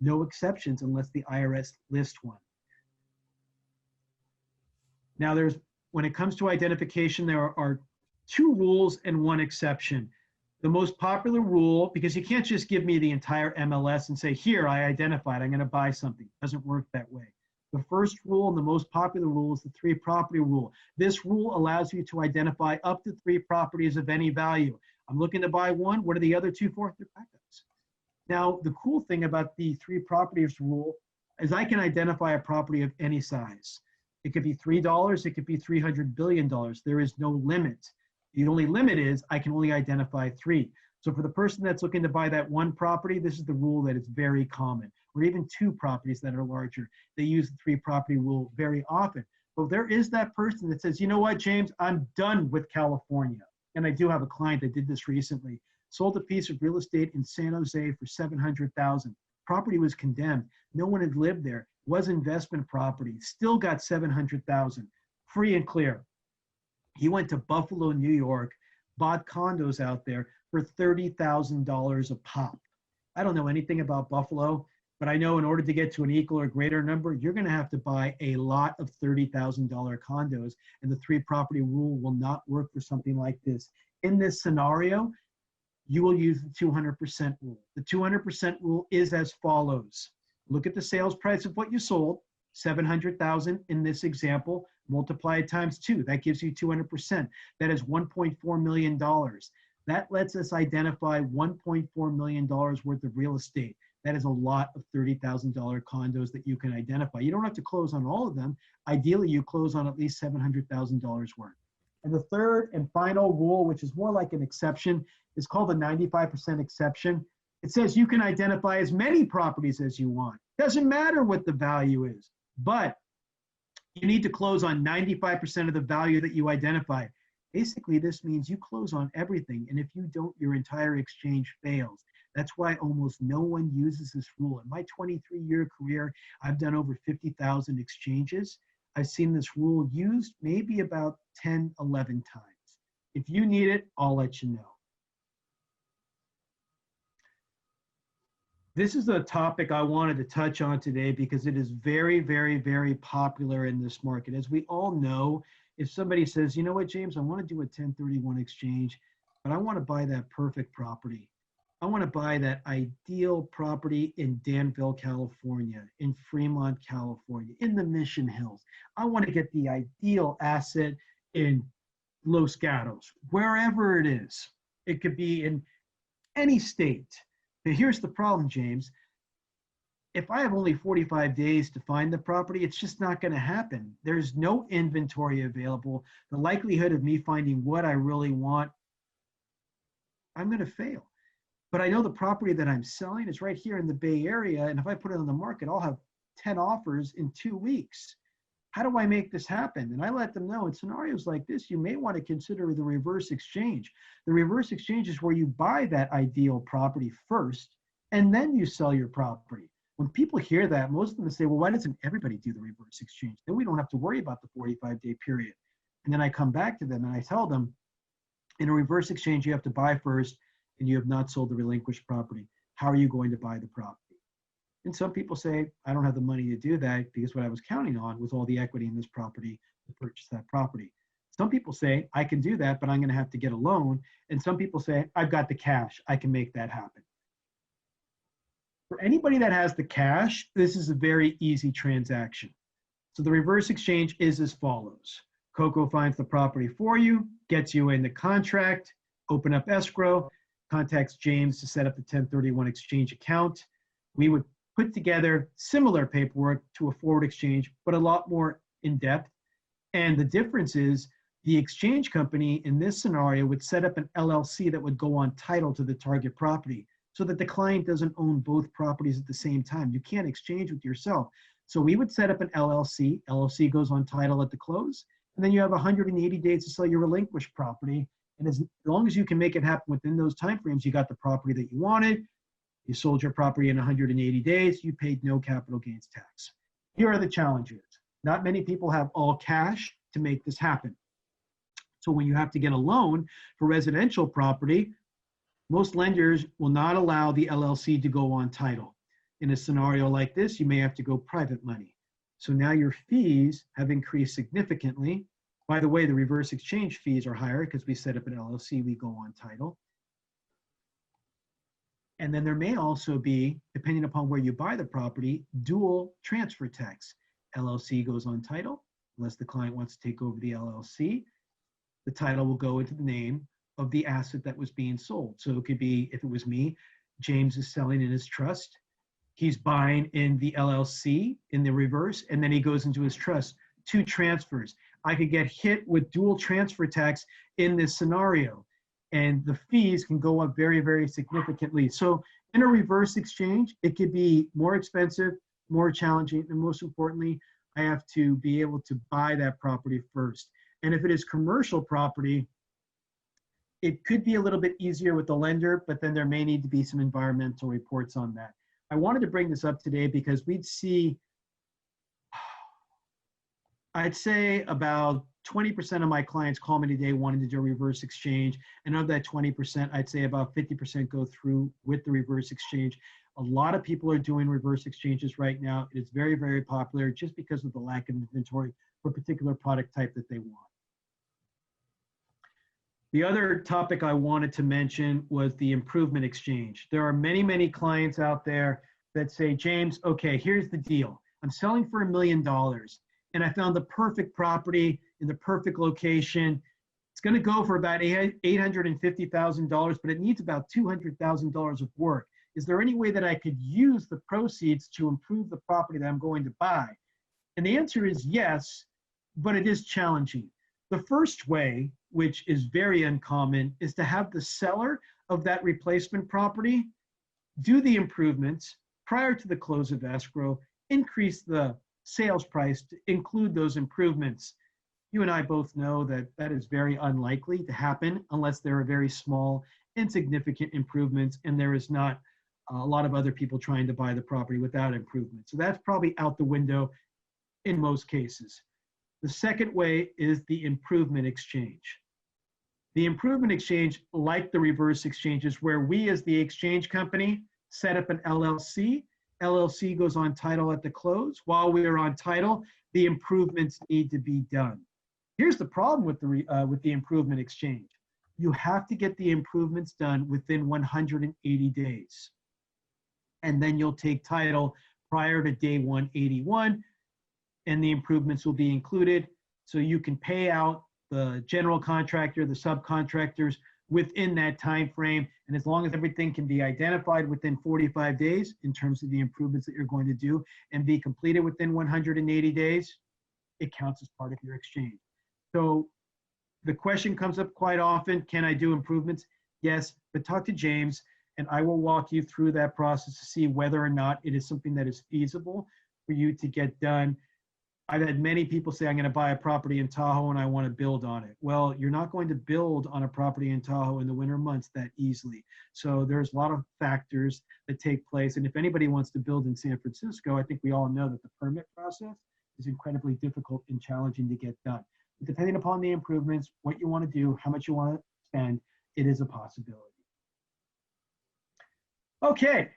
No exceptions unless the IRS lists one. Now when it comes to identification, there are two rules and one exception. The most popular rule, because you can't just give me the entire MLS and say, here, I identified, I'm going to buy something. It doesn't work that way. The first rule and the most popular rule is the 3 property rule. This rule allows you to identify up to 3 properties of any value. I'm looking to buy one. What are the other 2 for? They're backups. Now, the cool thing about the 3 properties rule, is I can identify a property of any size. It could be $3, it could be $300 billion. There is no limit. The only limit is I can only identify 3. So for the person that's looking to buy that one property, this is the rule that is very common, or even 2 properties that are larger. They use the 3 property rule very often. But there is that person that says, you know what, James, I'm done with California. And I do have a client that did this recently. Sold a piece of real estate in San Jose for $700,000. Property was condemned. No one had lived there. Was investment property. Still got $700,000. Free and clear. He went to Buffalo, New York, bought condos out there for $30,000 a pop. I don't know anything about Buffalo, but I know in order to get to an equal or greater number, you're going to have to buy a lot of $30,000 condos, and the 3 property rule will not work for something like this. In this scenario, you will use the 200% rule. The 200% rule is as follows. Look at the sales price of what you sold, $700,000 in this example, multiply it times 2. That gives you 200%. That is $1.4 million. That lets us identify $1.4 million worth of real estate. That is a lot of $30,000 condos that you can identify. You don't have to close on all of them. Ideally, you close on at least $700,000 worth. And the third and final rule, which is more like an exception, is called the 95% exception. It says you can identify as many properties as you want. Doesn't matter what the value is, but you need to close on 95% of the value that you identify. Basically, this means you close on everything, and if you don't, your entire exchange fails. That's why almost no one uses this rule. In my 23-year career, I've done over 50,000 exchanges. I've seen this rule used maybe about 10, 11 times. If you need it, I'll let you know. This is a topic I wanted to touch on today because it is very, very, very popular in this market. As we all know, if somebody says, you know what, James, I want to do a 1031 exchange, but I want to buy that perfect property. I want to buy that ideal property in Danville, California, in Fremont, California, in the Mission Hills. I want to get the ideal asset in Los Gatos, wherever it is. It could be in any state. But here's the problem, James. If I have only 45 days to find the property, it's just not going to happen. There's no inventory available. The likelihood of me finding what I really want, I'm going to fail. But I know the property that I'm selling is right here in the Bay Area, and if I put it on the market, I'll have 10 offers in 2 weeks. How do I make this happen? And I let them know in scenarios like this, you may want to consider the reverse exchange. The reverse exchange is where you buy that ideal property first, and then you sell your property. When people hear that, most of them say, well, why doesn't everybody do the reverse exchange? Then we don't have to worry about the 45-day period. And then I come back to them and I tell them, in a reverse exchange, you have to buy first, and you have not sold the relinquished property. How are you going to buy the property? And some people say, I don't have the money to do that because what I was counting on was all the equity in this property to purchase that property. Some people say, I can do that, but I'm going to have to get a loan. And some people say, I've got the cash. I can make that happen. For anybody that has the cash, this is a very easy transaction. So the reverse exchange is as follows. Coco finds the property for you, gets you in the contract, open up escrow, contacts James to set up the 1031 exchange account. We would put together similar paperwork to a forward exchange, but a lot more in depth. And the difference is the exchange company in this scenario would set up an LLC that would go on title to the target property so that the client doesn't own both properties at the same time. You can't exchange with yourself. So we would set up an LLC. LLC goes on title at the close, and then you have 180 days to sell your relinquished property. And as long as you can make it happen within those timeframes, you got the property that you wanted. You sold your property in 180 days. You paid no capital gains tax. Here are the challenges. Not many people have all cash to make this happen. So when you have to get a loan for residential property, most lenders will not allow the LLC to go on title. In a scenario like this, you may have to go private money. So now your fees have increased significantly. By the way, the reverse exchange fees are higher because we set up an LLC, we go on title. And then there may also be, depending upon where you buy the property, dual transfer tax. LLC goes on title, unless the client wants to take over the LLC. The title will go into the name of the asset that was being sold. So it could be, if it was me, James is selling in his trust. he's buying in the LLC in the reverse, and then he goes into his trust. 2 transfers. I could get hit with dual transfer tax in this scenario, and the fees can go up very, very significantly. So in a reverse exchange, it could be more expensive, more challenging, and most importantly, I have to be able to buy that property first. And if it is commercial property, it could be a little bit easier with the lender, but then there may need to be some environmental reports on that. I wanted to bring this up today because we'd see, I'd say about 20% of my clients call me today wanting to do a reverse exchange. And of that 20%, I'd say about 50% go through with the reverse exchange. A lot of people are doing reverse exchanges right now. It is very, very popular just because of the lack of inventory for a particular product type that they want. The other topic I wanted to mention was the improvement exchange. There are many, many clients out there that say, James, okay, here's the deal. I'm selling for $1 million and I found the perfect property in the perfect location. It's going to go for about $850,000, but it needs about $200,000 of work. Is there any way that I could use the proceeds to improve the property that I'm going to buy? And the answer is yes, but it is challenging. The first way, which is very uncommon, is to have the seller of that replacement property do the improvements prior to the close of escrow, increase the sales price to include those improvements. You and I both know that that is very unlikely to happen unless there are very small, insignificant improvements and there is not a lot of other people trying to buy the property without improvements. So that's probably out the window in most cases. The second way is the improvement exchange. The improvement exchange, like the reverse exchanges, where we as the exchange company set up an LLC. LLC goes on title at the close. While we are on title, the improvements need to be done. Here's the problem with the improvement exchange. You have to get the improvements done within 180 days. And then you'll take title prior to day 181, and the improvements will be included. So you can pay out the general contractor, the subcontractors within that time frame. And as long as everything can be identified within 45 days in terms of the improvements that you're going to do and be completed within 180 days, it counts as part of your exchange. So the question comes up quite often, can I do improvements? Yes, but talk to James and I will walk you through that process to see whether or not it is something that is feasible for you to get done. I've had many people say, I'm going to buy a property in Tahoe and I want to build on it. Well, you're not going to build on a property in Tahoe in the winter months that easily. So there's a lot of factors that take place. And if anybody wants to build in San Francisco, I think we all know that the permit process is incredibly difficult and challenging to get done. But depending upon the improvements, what you want to do, how much you want to spend, it is a possibility. Okay.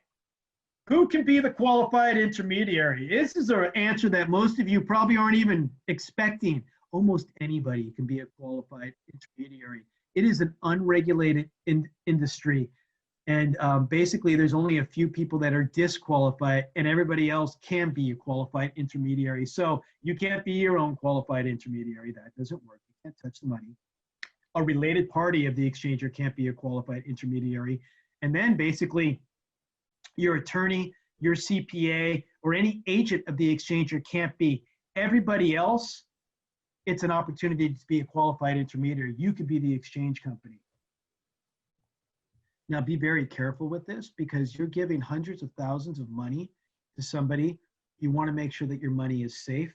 Who can be the qualified intermediary? This is an answer that most of you probably aren't even expecting. Almost anybody can be a qualified intermediary. It is an unregulated industry. And basically, there's only a few people that are disqualified, and everybody else can be a qualified intermediary. So you can't be your own qualified intermediary. That doesn't work. You can't touch the money. A related party of the exchanger can't be a qualified intermediary. And then basically, your attorney, your CPA, or any agent of the exchanger can't be. Everybody else, it's an opportunity to be a qualified intermediary. You could be the exchange company. Now be very careful with this because you're giving hundreds of thousands of money to somebody. You want to make sure that your money is safe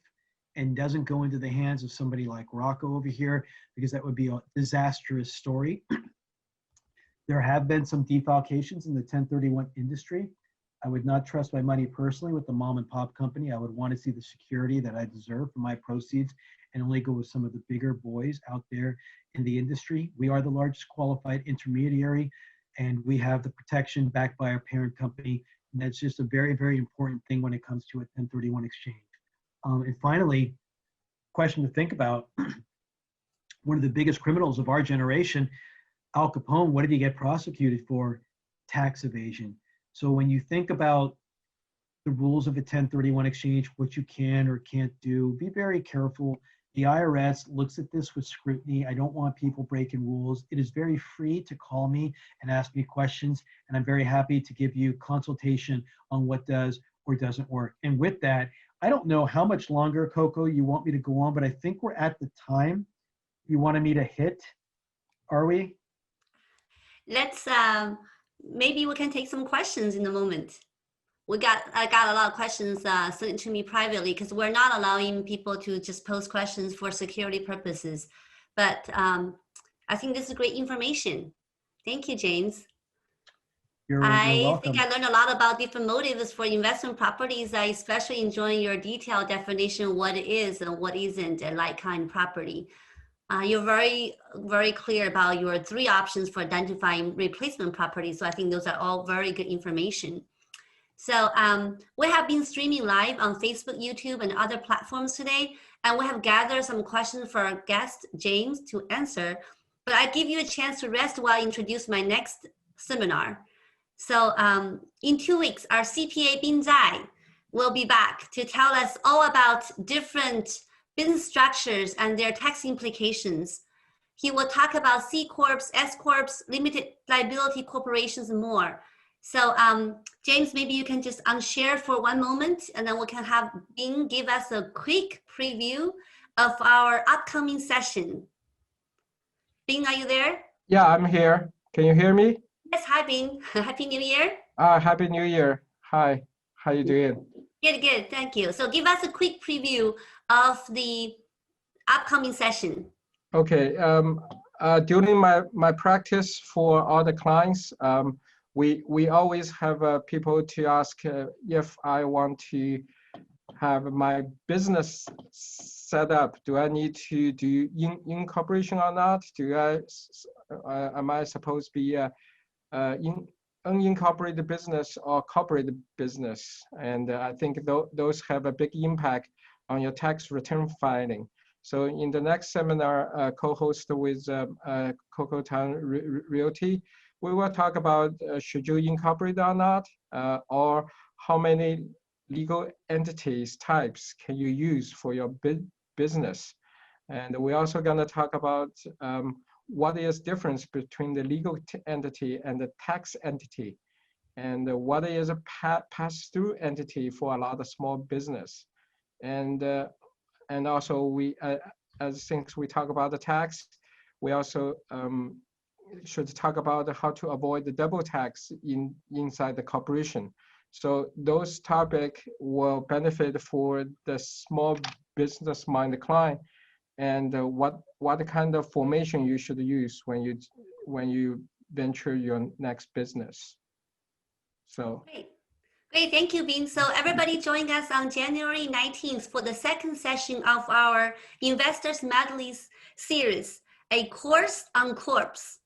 and doesn't go into the hands of somebody like Rocco over here, because that would be a disastrous story. There have been some defalcations in the 1031 industry. I would not trust my money personally with the mom and pop company. I would want to see the security that I deserve for my proceeds and only go with some of the bigger boys out there in the industry. We are the largest qualified intermediary and we have the protection backed by our parent company. And that's just a very, very important thing when it comes to a 1031 exchange. And finally, question to think about, one of the biggest criminals of our generation, Al Capone, what did he get prosecuted for? Tax evasion. So when you think about the rules of a 1031 exchange, what you can or can't do, be very careful. The IRS looks at this with scrutiny. I don't want people breaking rules. It is very free to call me and ask me questions, and I'm very happy to give you consultation on what does or doesn't work. And with that, I don't know how much longer, Coco, you want me to go on, but I think we're at the time you wanted me to hit. Are we? Let's, maybe we can take some questions in a moment. I got a lot of questions sent to me privately because we're not allowing people to just post questions for security purposes. But I think this is great information. Thank you, James. You're I welcome. think I learned a lot about different motives for investment properties. I especially enjoy your detailed definition, what it is and what isn't a like-kind property. You're very, very clear about your 3 options for identifying replacement properties. So I think those are all very good information. So we have been streaming live on Facebook, YouTube, and other platforms today, and we have gathered some questions for our guest, James, to answer. But I give you a chance to rest while I introduce my next seminar. So in 2 weeks, our CPA Bin Zai will be back to tell us all about different business structures and their tax implications. He will talk about C Corps, S Corps, limited liability corporations, and more. So James, maybe you can just unshare for one moment, and then we can have Bing give us a quick preview of our upcoming session. Bing, are you there? Yeah, I'm here. Can you hear me? Yes, hi Bing. Happy New Year. Happy New Year. Hi, how you doing? Good, good, thank you. So give us a quick preview of the upcoming session. Okay, during my practice for all the clients, we always have people to ask if I want to have my business set up. Do I need to do incorporation or not? Am I supposed to be unincorporated business or corporate business? And I think those have a big impact on your tax return filing. So in the next seminar, co-hosted with Coco Tan Realty, we will talk about should you incorporate or not, or how many legal entities types can you use for your business. And we're also going to talk about what is difference between the legal entity and the tax entity, and what is a pass-through entity for a lot of small business. And also we, as since we talk about the tax, we also should talk about how to avoid the double tax inside the corporation. So those topics will benefit for the small business minded client, and what kind of formation you should use when you venture your next business. So. Great, thank you, Bing. So everybody join us on January 19th for the second session of our Investors Medley series, a course on corps.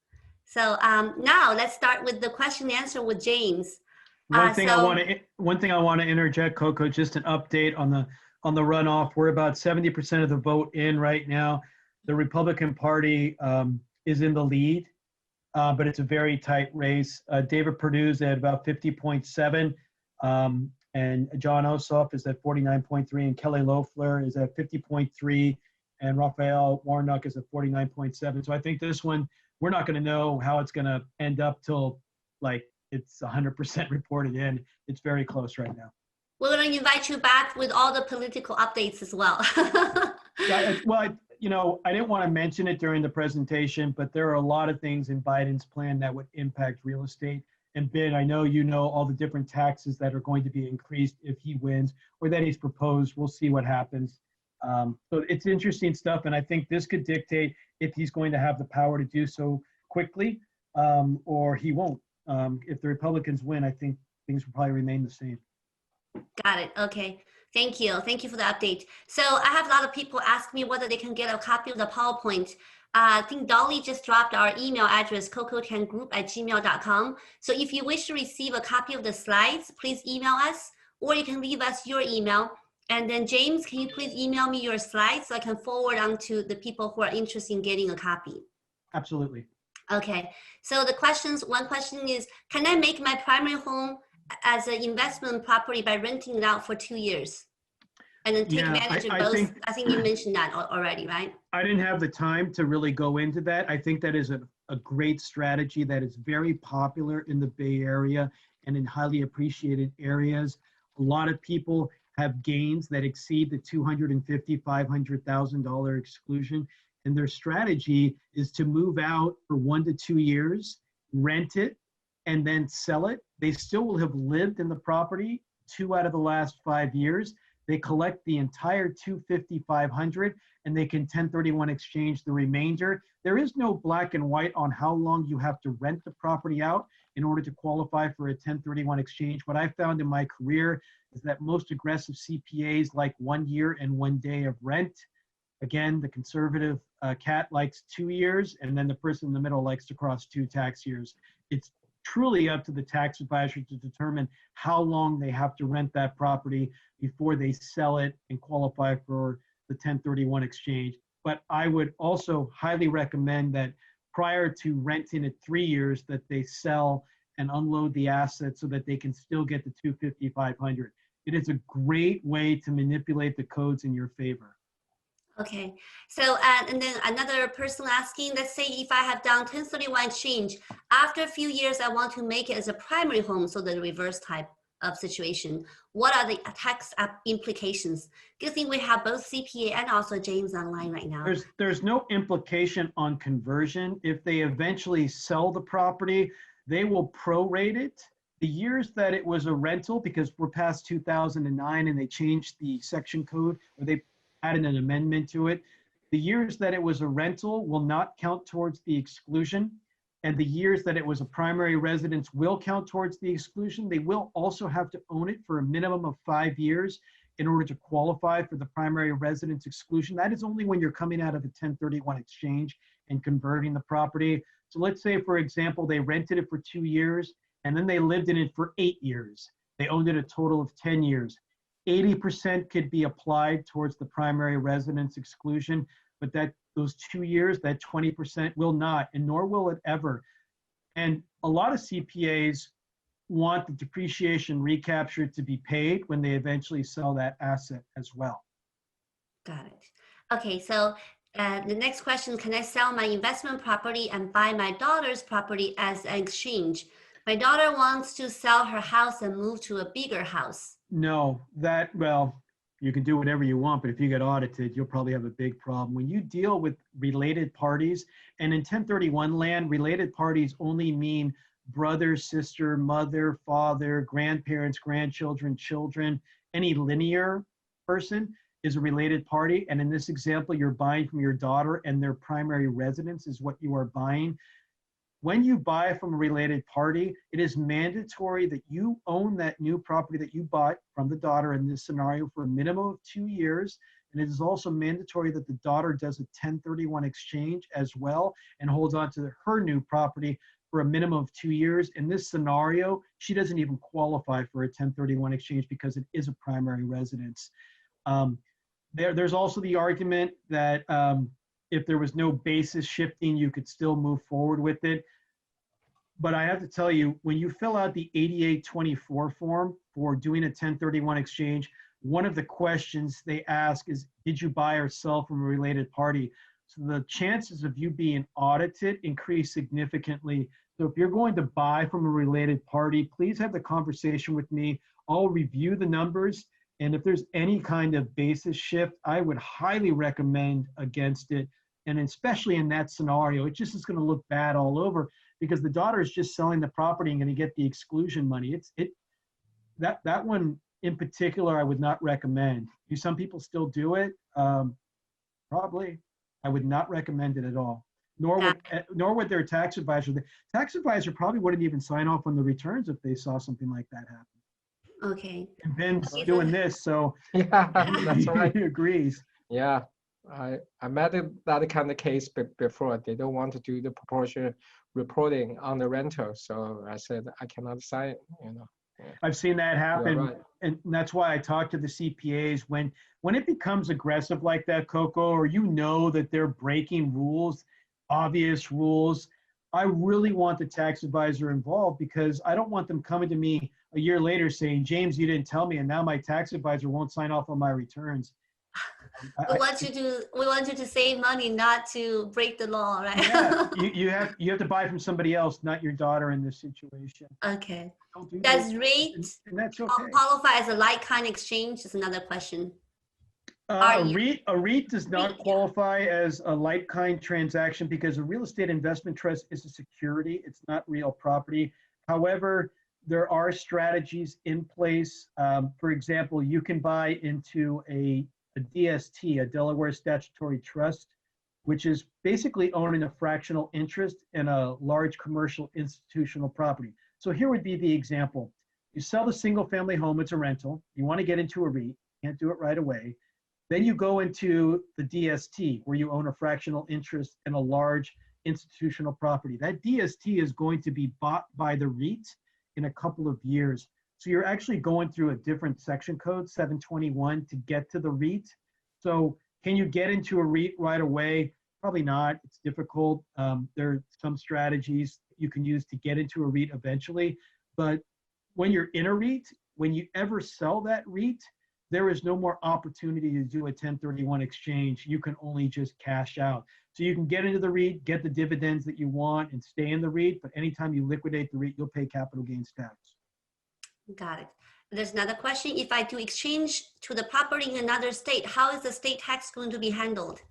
So now let's start with the question and answer with James. One thing I want to interject, Coco, just an update on the runoff. We're about 70% of the vote in right now. The Republican Party is in the lead, but it's a very tight race. David Perdue's at about 50.7. And John Ossoff is at 49.3, and Kelly Loeffler is at 50.3, and Raphael Warnock is at 49.7. So I think this one, we're not going to know how it's going to end up till like it's 100% reported in. It's very close right now. We're going to invite you back with all the political updates as well. Yeah, well, you know, I didn't want to mention it during the presentation, but there are a lot of things in Biden's plan that would impact real estate. And Ben, I know you know all the different taxes that are going to be increased if he wins, or that he's proposed. We'll see what happens. So it's interesting stuff, and I think this could dictate if he's going to have the power to do so quickly, or he won't. If the Republicans win, I think things will probably remain the same. Got it. Okay. Thank you. Thank you for the update. So I have a lot of people ask me whether they can get a copy of the PowerPoint. I think Dolly just dropped our email address, cocotangroup@gmail.com. So if you wish to receive a copy of the slides, please email us, or you can leave us your email. And then James, can you please email me your slides so I can forward on to the people who are interested in getting a copy? Absolutely. Okay. So the questions, one question is, can I make my primary home as an investment property by renting it out for 2 years? and then take Yeah, advantage of I both. think I think you mentioned that already, right? I didn't have the time to really go into that. I think that is a great strategy that is very popular in the Bay Area and in highly appreciated areas. A lot of people have gains that exceed the $250,000, $500,000 exclusion. And their strategy is to move out for 1 to 2 years, rent it, and then sell it. They still will have lived in the property 2 out of the last 5 years. They collect the entire $250,000, $500,000, and they can 1031 exchange the remainder. There is no black and white on how long you have to rent the property out in order to qualify for a 1031 exchange. What I found in my career is that most aggressive CPAs like 1 year and 1 day of rent. Again, the conservative cat likes 2 years, and then the person in the middle likes to cross 2 tax years. It's truly up to the tax advisor to determine how long they have to rent that property before they sell it and qualify for the 1031 exchange. But I would also highly recommend that prior to renting it 3 years, that they sell and unload the assets so that they can still get the $250,000, $500,000. It is a great way to manipulate the codes in your favor. Okay, so and then another person asking, let's say if I have done 1031 exchange, after a few years I want to make it as a primary home, so the reverse type of situation. What are the tax implications? Good thing we have both CPA and also James online right now. There's no implication on conversion. If they eventually sell the property, they will prorate it. The years that it was a rental, because we're past 2009 and they changed the section code, or they added an amendment to it. The years that it was a rental will not count towards the exclusion, and the years that it was a primary residence will count towards the exclusion. They will also have to own it for a minimum of 5 years in order to qualify for the primary residence exclusion. That is only when you're coming out of a 1031 exchange and converting the property. So let's say, for example, they rented it for 2 years, and then they lived in it for 8 years. They owned it a total of 10 years. 80% could be applied towards the primary residence exclusion, but that those 2 years, that 20% will not, and nor will it ever. And a lot of CPAs want the depreciation recapture to be paid when they eventually sell that asset as well. Got it. Okay, so the next question, can I sell my investment property and buy my daughter's property as an exchange? My daughter wants to sell her house and move to a bigger house. No, well, you can do whatever you want, but if you get audited, you'll probably have a big problem. When you deal with related parties, and in 1031 land, related parties only mean brother, sister, mother, father, grandparents, grandchildren, children. Any linear person is a related party. And in this example, you're buying from your daughter and their primary residence is what you are buying. When you buy from a related party, it is mandatory that you own that new property that you bought from the daughter in this scenario for a minimum of 2 years. And it is also mandatory that the daughter does a 1031 exchange as well and holds on to her new property for a minimum of 2 years. In this scenario, she doesn't even qualify for a 1031 exchange because it is a primary residence. There's also the argument that if there was no basis shifting, you could still move forward with it. But I have to tell you, when you fill out the 8824 form for doing a 1031 exchange, one of the questions they ask is, did you buy or sell from a related party? So the chances of you being audited increase significantly. So if you're going to buy from a related party, please have the conversation with me. I'll review the numbers. And if there's any kind of basis shift, I would highly recommend against it. And especially in that scenario, it just is going to look bad all over because the daughter is just selling the property and going to get the exclusion money. That one in particular, I would not recommend. Do some people still do it? Probably. I would not recommend it at all. Nor would their tax advisor. The tax advisor probably wouldn't even sign off on the returns if they saw something like that happen. Okay. And Ben's doing this, so Yeah, that's right. he agrees. Yeah, I met that kind of case before. They don't want to do the proportion reporting on the rental, so I said I cannot sign it. Yeah. I've seen that happen, Yeah, right. and that's why I talk to the CPAs when it becomes aggressive like that, Coco, or that they're breaking rules, obvious rules. I really want the tax advisor involved because I don't want them coming to me a year later saying, James, you didn't tell me, and now my tax advisor won't sign off on my returns. We want you to save money, not to break the law, right? Yeah, you have to buy from somebody else, not your daughter in this situation. Okay. Don't do Does that, REIT and that's okay. qualify as a like-kind exchange? Is another question. A REIT does not REIT, yeah. qualify as a like-kind transaction because a real estate investment trust is a security. It's not real property. However, there are strategies in place. For example, you can buy into a DST, a Delaware Statutory Trust, which is basically owning a fractional interest in a large commercial institutional property. So here would be the example. You sell the single family home, it's a rental. You want to get into a REIT, can't do it right away. Then you go into the DST, where you own a fractional interest in a large institutional property. That DST is going to be bought by the REIT in a couple of years. So you're actually going through a different section code, 721, to get to the REIT. So can you get into a REIT right away? Probably not. It's difficult. There are some strategies you can use to get into a REIT eventually. But when you're in a REIT, when you ever sell that REIT, there is no more opportunity to do a 1031 exchange. You can only just cash out. So you can get into the REIT, get the dividends that you want, and stay in the REIT. But anytime you liquidate the REIT, you'll pay capital gains tax. Got it. There's another question. If I do exchange to the property in another state, how is the state tax going to be handled?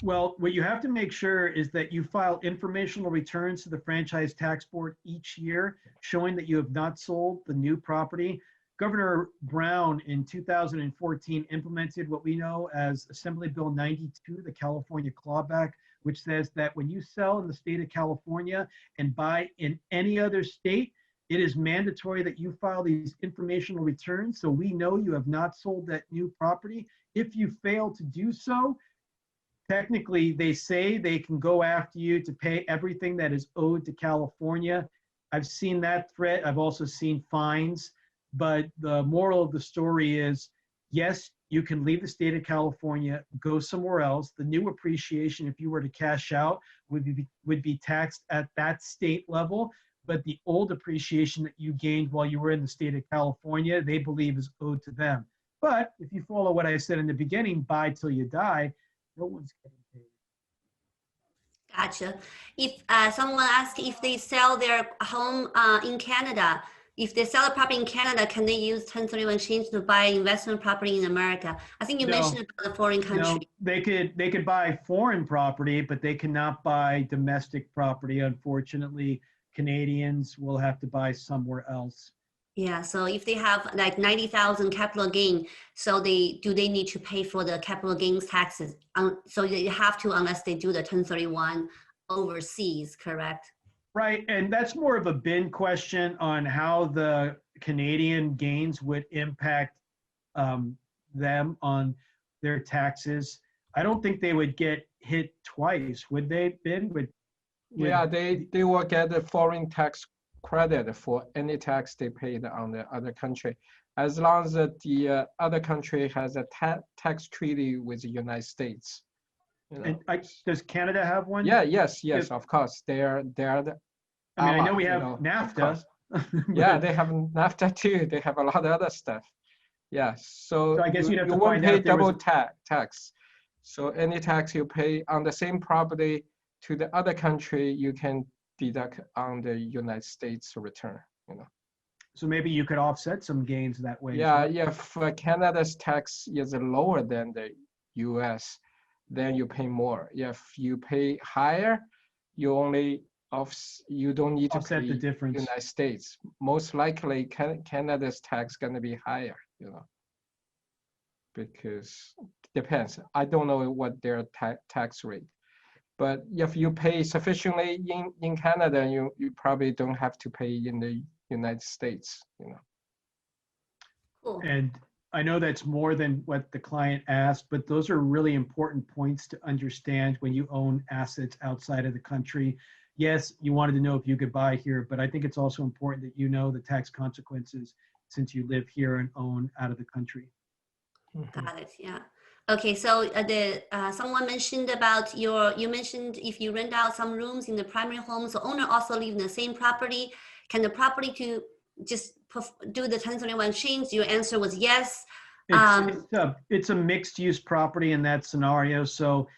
Well, what you have to make sure is that you file informational returns to the Franchise Tax Board each year, showing that you have not sold the new property. Governor Brown in 2014 implemented what we know as Assembly Bill 92, the California Clawback, which says that when you sell in the state of California and buy in any other state, it is mandatory that you file these informational returns so we know you have not sold that new property. If you fail to do so, technically they say they can go after you to pay everything that is owed to California. I've seen that threat. I've also seen fines. But the moral of the story is, yes, you can leave the state of California, go somewhere else. The new appreciation, if you were to cash out, would be taxed at that state level. But the old appreciation that you gained while you were in the state of California, they believe is owed to them. But if you follow what I said in the beginning, buy till you die, no one's getting paid. Gotcha. If someone asked if they sell their home in Canada, if they sell a property in Canada, can they use 1031 exchange to buy investment property in America? I think you mentioned about a foreign country. No, they could buy foreign property, but they cannot buy domestic property. Unfortunately, Canadians will have to buy somewhere else. Yeah, so if they have like 90,000 capital gain, so do they need to pay for the capital gains taxes? So they have to unless they do the 1031 overseas, correct? Right, and that's more of a bin question on how the Canadian gains would impact them on their taxes. I don't think they would get hit twice, would they, Ben? Yeah, they will get a foreign tax credit for any tax they paid on the other country, as long as the other country has a tax treaty with the United States. You know. And does Canada have one? Yeah, yes, of course. They are the. I mean, I know we have NAFTA. Yeah, they have NAFTA too. They have a lot of other stuff. Yeah, so I guess you'd have you to won't find pay out if there was double tax. So any tax you pay on the same property to the other country, you can deduct on the United States return. You know. So maybe you could offset some gains that way. Yeah, if Canada's tax is lower than the U.S., then you pay more. If you pay higher, you only you don't need to offset pay the difference. United States. Most likely, Canada's tax gonna be higher. You know, because depends. I don't know what their tax rate. But if you pay sufficiently in Canada, you probably don't have to pay in the United States, you know. Cool. And I know that's more than what the client asked, but those are really important points to understand when you own assets outside of the country. Yes, you wanted to know if you could buy here, but I think it's also important that you know the tax consequences since you live here and own out of the country. Got it, yeah. Okay, so someone mentioned about you mentioned if you rent out some rooms in the primary home, so owner also live in the same property, can the property just do the 1031 exchange? Your answer was yes. It's a mixed use property in that scenario. So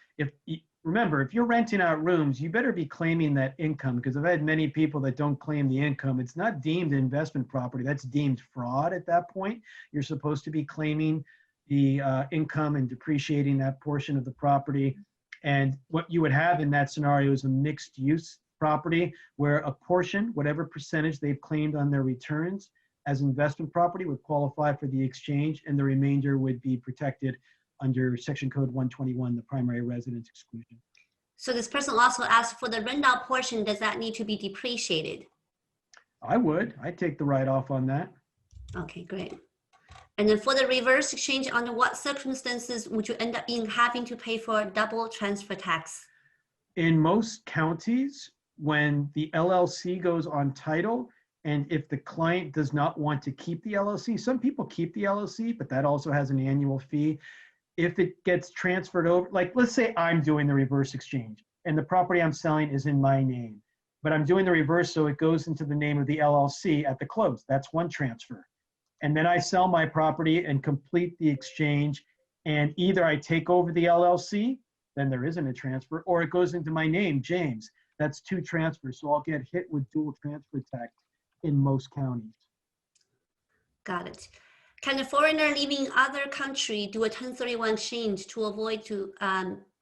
remember, if you're renting out rooms, you better be claiming that income, because I've had many people that don't claim the income. It's not deemed investment property. That's deemed fraud at that point. You're supposed to be claiming the income and depreciating that portion of the property. And what you would have in that scenario is a mixed use property where a portion, whatever percentage they've claimed on their returns as investment property, would qualify for the exchange, and the remainder would be protected under Section Code 121, the primary residence exclusion. So this person also asked for the rent out portion, does that need to be depreciated? I'd take the write-off on that. Okay, great. And then for the reverse exchange, under what circumstances would you end up having to pay for double transfer tax? In most counties, when the LLC goes on title, and if the client does not want to keep the LLC, some people keep the LLC, but that also has an annual fee. If it gets transferred over, like let's say I'm doing the reverse exchange and the property I'm selling is in my name, but I'm doing the reverse, so it goes into the name of the LLC at the close. That's one transfer. And then I sell my property and complete the exchange, and either I take over the LLC, then there isn't a transfer, or it goes into my name, James. That's two transfers, so I'll get hit with dual transfer tax in most counties. Got it. Can a foreigner leaving other country do a 1031 exchange to avoid to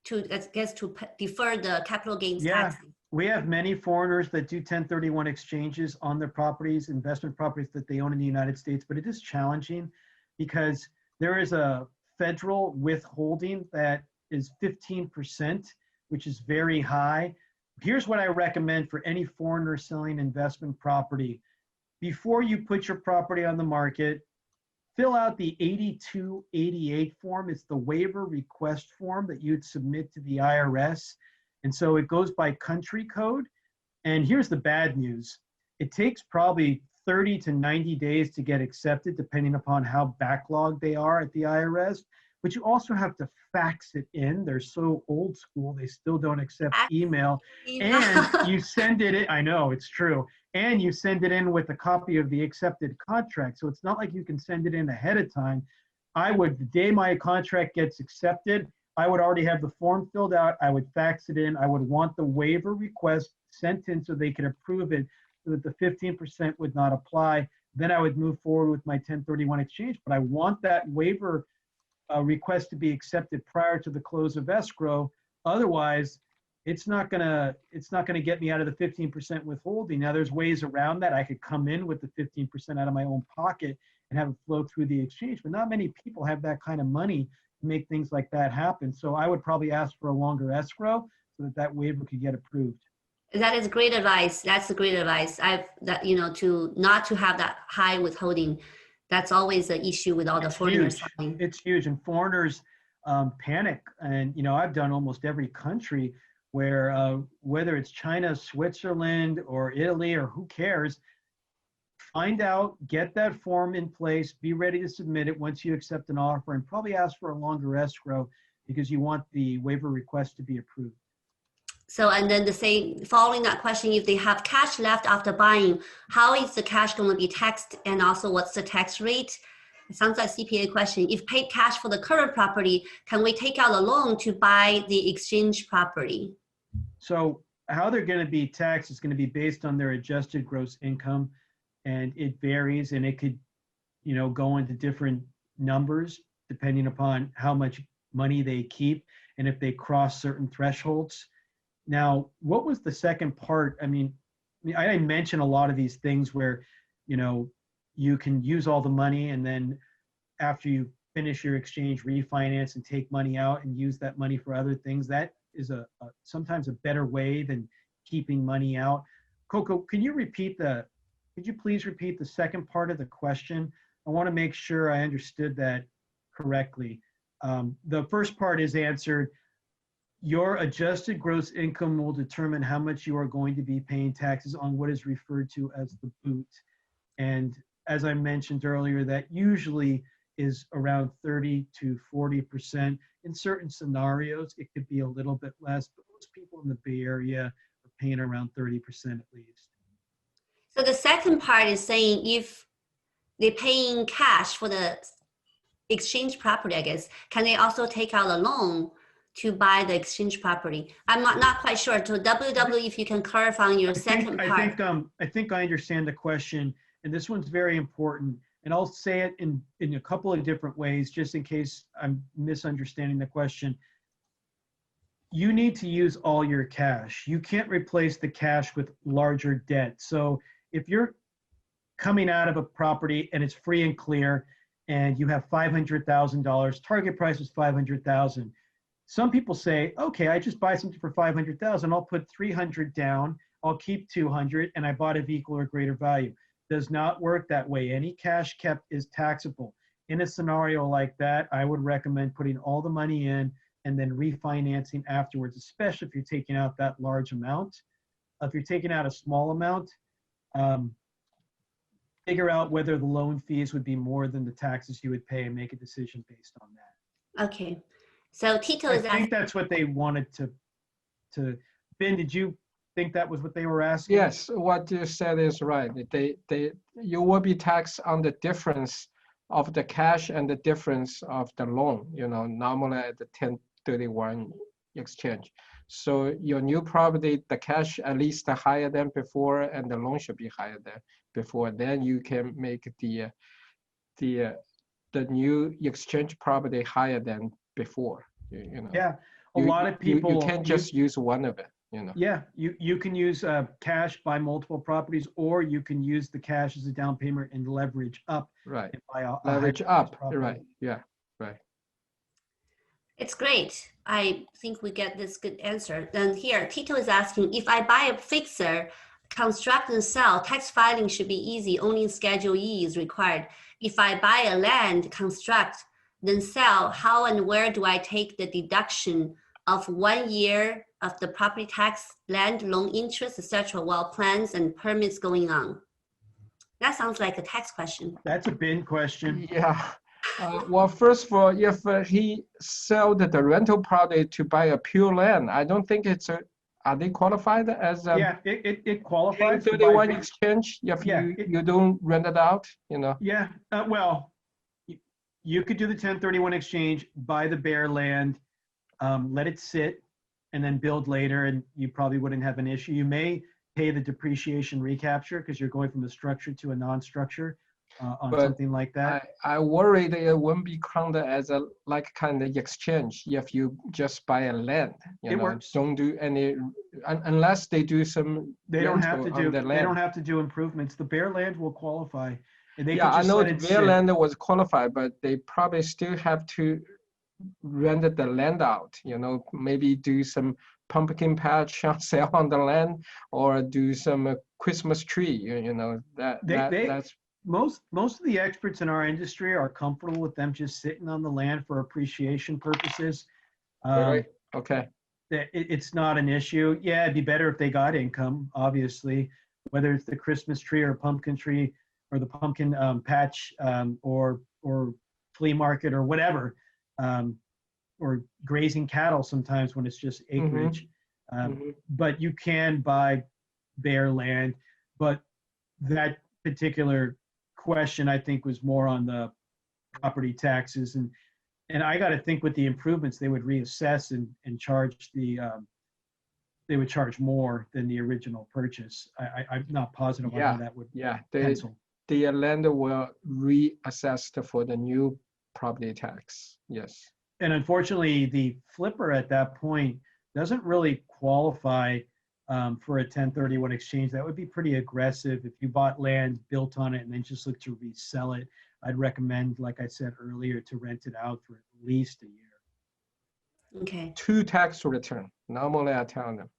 defer the capital gains tax? We have many foreigners that do 1031 exchanges on their properties, investment properties that they own in the United States, but it is challenging because there is a federal withholding that is 15%, which is very high. Here's what I recommend for any foreigner selling investment property. Before you put your property on the market, fill out the 8288 form. It's the waiver request form that you'd submit to the IRS. And so it goes by country code. And here's the bad news. It takes probably 30 to 90 days to get accepted, depending upon how backlogged they are at the IRS. But you also have to fax it in. They're so old school, they still don't accept email. And you send it in, I know, it's true. And you send it in with a copy of the accepted contract. So it's not like you can send it in ahead of time. The day my contract gets accepted, I would already have the form filled out. I would fax it in. I would want the waiver request sent in so they could approve it, so that the 15% would not apply. Then I would move forward with my 1031 exchange. But I want that waiver request to be accepted prior to the close of escrow. Otherwise, it's not gonna get me out of the 15% withholding. Now, there's ways around that. I could come in with the 15% out of my own pocket and have it flow through the exchange, but not many people have that kind of money to make things like that happen. So I would probably ask for a longer escrow so that that waiver could get approved. That is great advice. That's a great advice. To not to have that high withholding. That's always an issue with all the foreigners. It's huge, and foreigners panic. And I've done almost every country where whether it's China, Switzerland, or Italy, or who cares, find out, get that form in place, be ready to submit it once you accept an offer, and probably ask for a longer escrow because you want the waiver request to be approved. So, and then following that question, if they have cash left after buying, how is the cash going to be taxed, and also what's the tax rate? It sounds like CPA question. If paid cash for the current property, can we take out a loan to buy the exchange property? So how they're going to be taxed is going to be based on their adjusted gross income, and it varies, and it could, go into different numbers depending upon how much money they keep and if they cross certain thresholds. Now, what was the second part? I mentioned a lot of these things where, you can use all the money, and then after you finish your exchange, refinance and take money out and use that money for other things. That is sometimes a better way than keeping money out. Coco, could you please repeat the second part of the question? I want to make sure I understood that correctly. The first part is answered. Your adjusted gross income will determine how much you are going to be paying taxes on what is referred to as the boot. And as I mentioned earlier, that usually is around 30 to 40%. In certain scenarios, it could be a little bit less, but most people in the Bay Area are paying around 30% at least. So the second part is saying if they're paying cash for the exchange property, I guess, can they also take out a loan to buy the exchange property? I'm not quite sure. So WW, if you can clarify on your second part. I think I understand the question, and this one's very important. And I'll say it in a couple of different ways, just in case I'm misunderstanding the question. You need to use all your cash. You can't replace the cash with larger debt. So if you're coming out of a property and it's free and clear, and you have $500,000, target price was $500,000. Some people say, okay, I just buy something for $500,000. I'll put 300 down. I'll keep 200, and I bought of equal or greater value. Does not work that way. Any cash kept is taxable. In a scenario like that, I would recommend putting all the money in and then refinancing afterwards, especially if you're taking out that large amount. If you're taking out a small amount, figure out whether the loan fees would be more than the taxes you would pay and make a decision based on that. Okay. So Tito I is asking. think that's what they wanted to. Ben, did you think that was what they were asking? Yes, what you said is right. You will be taxed on the difference of the cash and the difference of the loan, normally at the 1031 exchange. So your new property, the cash at least higher than before, and the loan should be higher than before. Then you can make the new exchange property higher than before. Yeah, a lot of people. You can't just use one of it. Yeah, you can use cash, buy multiple properties, or you can use the cash as a down payment and leverage up. Right. And buy a leverage up. Right. Yeah. Right. It's great. I think we get this good answer. Then here, Tito is asking, if I buy a fixer, construct and sell, tax filing should be easy. Only Schedule E is required. If I buy a land, construct, then sell, how and where do I take the deduction of 1 year of the property tax, land, loan interest, etc., while plans and permits going on? That sounds like a tax question. That's a bin question. Yeah. Well, first of all, if he sold the rental property to buy a pure land, I don't think it's a. Are they qualified as a? Yeah, it qualifies. 1031 exchange if you don't rent it out, Yeah. Well, you could do the 1031 exchange, buy the bare land, let it sit, and then build later, and you probably wouldn't have an issue. You may pay the depreciation recapture because you're going from a structure to a non-structure on something like that. I worry that it wouldn't be counted as a kind of exchange if you just buy a land. It works. Don't do any unless they do some. They don't have to do. They don't have to do improvements. The bare land will qualify. And they I know the bare sit. land was qualified, but they probably still have to rent the land out. Maybe do some pumpkin patch sale on the land, or do some Christmas tree. That's. Most of the experts in our industry are comfortable with them just sitting on the land for appreciation purposes. Right. Okay. It's not an issue. Yeah, it'd be better if they got income, obviously, whether it's the Christmas tree or pumpkin tree or the pumpkin patch or flea market or whatever, or grazing cattle sometimes when it's just acreage. But you can buy bare land. But that particular question, I think, was more on the property taxes, and I got to think with the improvements they would reassess and charge they would charge more than the original purchase. I'm not positive on how that would pencil. The land will reassess for the new property tax. Yes. And unfortunately, the flipper at that point doesn't really qualify for a 1031 exchange. That would be pretty aggressive. If you bought land, built on it, and then just look to resell it, I'd recommend, like I said earlier, to rent it out for at least a year. Okay. 2 tax return. Normally, I tell them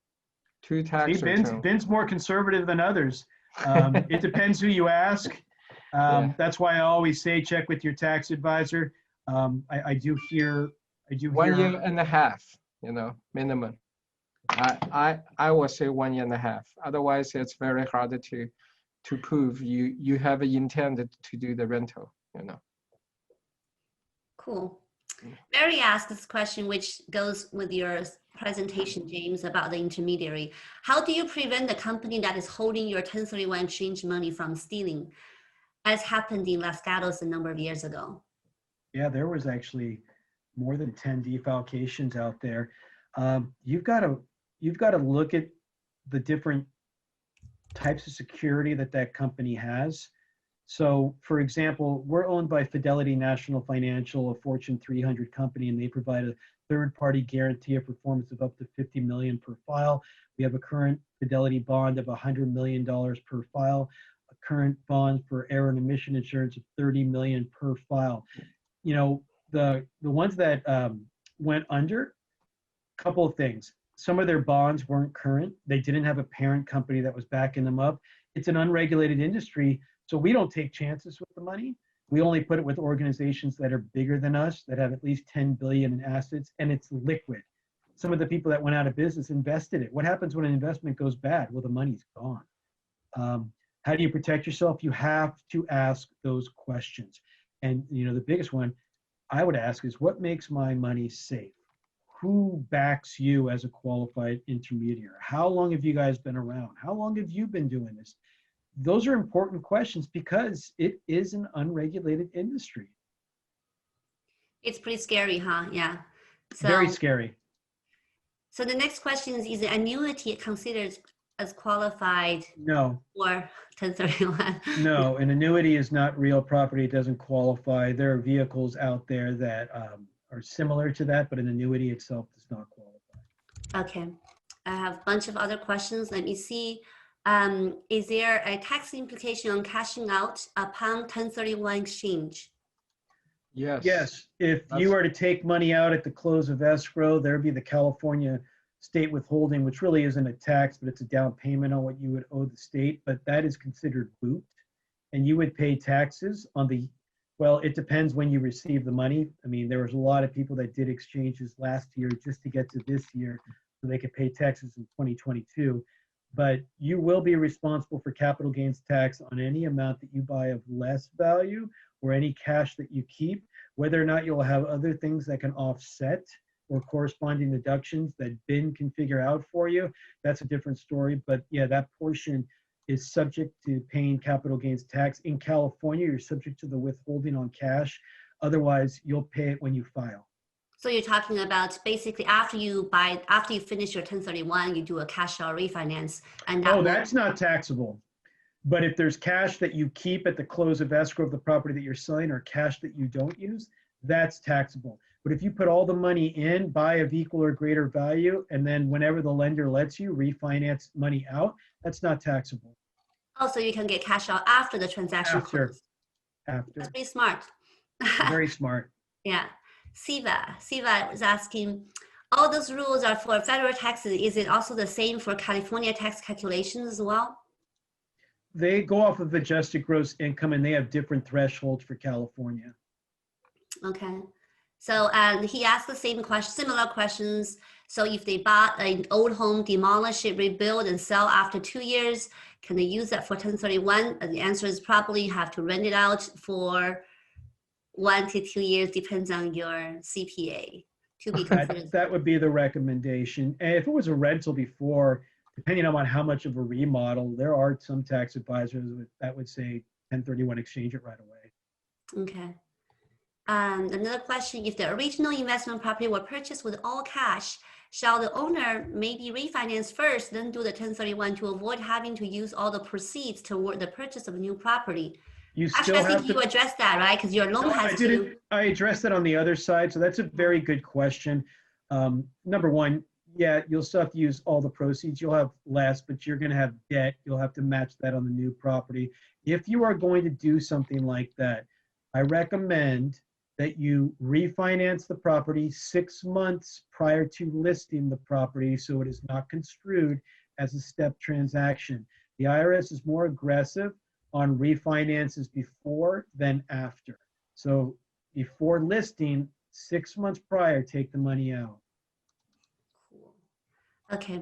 2 tax return. Ben's more conservative than others. It depends who you ask. That's why I always say check with your tax advisor. I do hear 1 year and a half, minimum. I would say 1 year and a half. Otherwise, it's very hard to prove you have intended to do the rental. Cool. Mary asked this question, which goes with your presentation, James, about the intermediary. How do you prevent the company that is holding your 1031 exchange money from stealing, as happened in Los Gatos a number of years ago? Yeah, there was actually more than 10 defalcations out there. You've got to look at the different types of security that company has. So, for example, we're owned by Fidelity National Financial, a Fortune 300 company, and they provide a third-party guarantee of performance of up to $50 million per file. We have a current Fidelity bond of $100 million per file, a current bond for error and omission insurance of $30 million per file. You know, the ones that went under, couple of things. Some of their bonds weren't current. They didn't have a parent company that was backing them up. It's an unregulated industry, so we don't take chances with the money. We only put it with organizations that are bigger than us, that have at least 10 billion in assets, and it's liquid. Some of the people that went out of business invested it. What happens when an investment goes bad? Well, the money's gone. How do you protect yourself? You have to ask those questions. And you know, the biggest one I would ask is, what makes my money safe? Who backs you as a qualified intermediary? How long have you guys been around? How long have you been doing this? Those are important questions because it is an unregulated industry. It's pretty scary, huh? Yeah. So, very scary. So the next question is the annuity considered as qualified? No. Or 1031? No, an annuity is not real property. It doesn't qualify. There are vehicles out there that are similar to that, but an annuity itself does not qualify. Okay. I have a bunch of other questions. Let me see. Is there a tax implication on cashing out upon 1031 exchange? Yes. Yes. If you are to take money out at the close of escrow, there'd be the California state withholding, which really isn't a tax, but it's a down payment on what you would owe the state. But that is considered boot. And you would pay taxes on the, well, it depends when you receive the money. I mean, there was a lot of people that did exchanges last year just to get to this year so they could pay taxes in 2022. But you will be responsible for capital gains tax on any amount that you buy of less value or any cash that you keep. Whether or not you'll have other things that can offset or corresponding deductions that BIN can figure out for you, that's a different story. But yeah, that portion is subject to paying capital gains tax. In California, you're subject to the withholding on cash. Otherwise, you'll pay it when you file. So you're talking about basically after you finish your 1031, you do a cash out refinance, and that that's not taxable. But if there's cash that you keep at the close of escrow of the property that you're selling or cash that you don't use, that's taxable. But if you put all the money in, buy of equal or greater value, and then whenever the lender lets you refinance money out, that's not taxable. Also, you can get cash out after the transaction closes. After. That's pretty smart. Very smart. Yeah. Siva was asking, all those rules are for federal taxes. Is it also the same for California tax calculations as well? They go off of adjusted gross income and they have different thresholds for California. Okay. So he asked the same question, similar questions. So if they bought an old home, demolish it, rebuild, and sell after 2 years, can they use that for 1031? And the answer is probably you have to rent it out for 1 to 2 years, depends on your CPA to be considered. That would be the recommendation. And if it was a rental before, depending on how much of a remodel, there are some tax advisors that would say 1031 exchange it right away. Okay. Another question, if the original investment property were purchased with all cash, shall the owner maybe refinance first, then do the 1031 to avoid having to use all the proceeds toward the purchase of a new property? Actually, I think you addressed that, right? Because your loan has to. I addressed that on the other side, so that's a very good question. Number one, yeah, you'll still have to use all the proceeds. You'll have less, but you're going to have debt. You'll have to match that on the new property. If you are going to do something like that, I recommend that you refinance the property 6 months prior to listing the property so it is not construed as a step transaction. The IRS is more aggressive on refinances before than after. So before listing, 6 months prior, take the money out. Cool. Okay.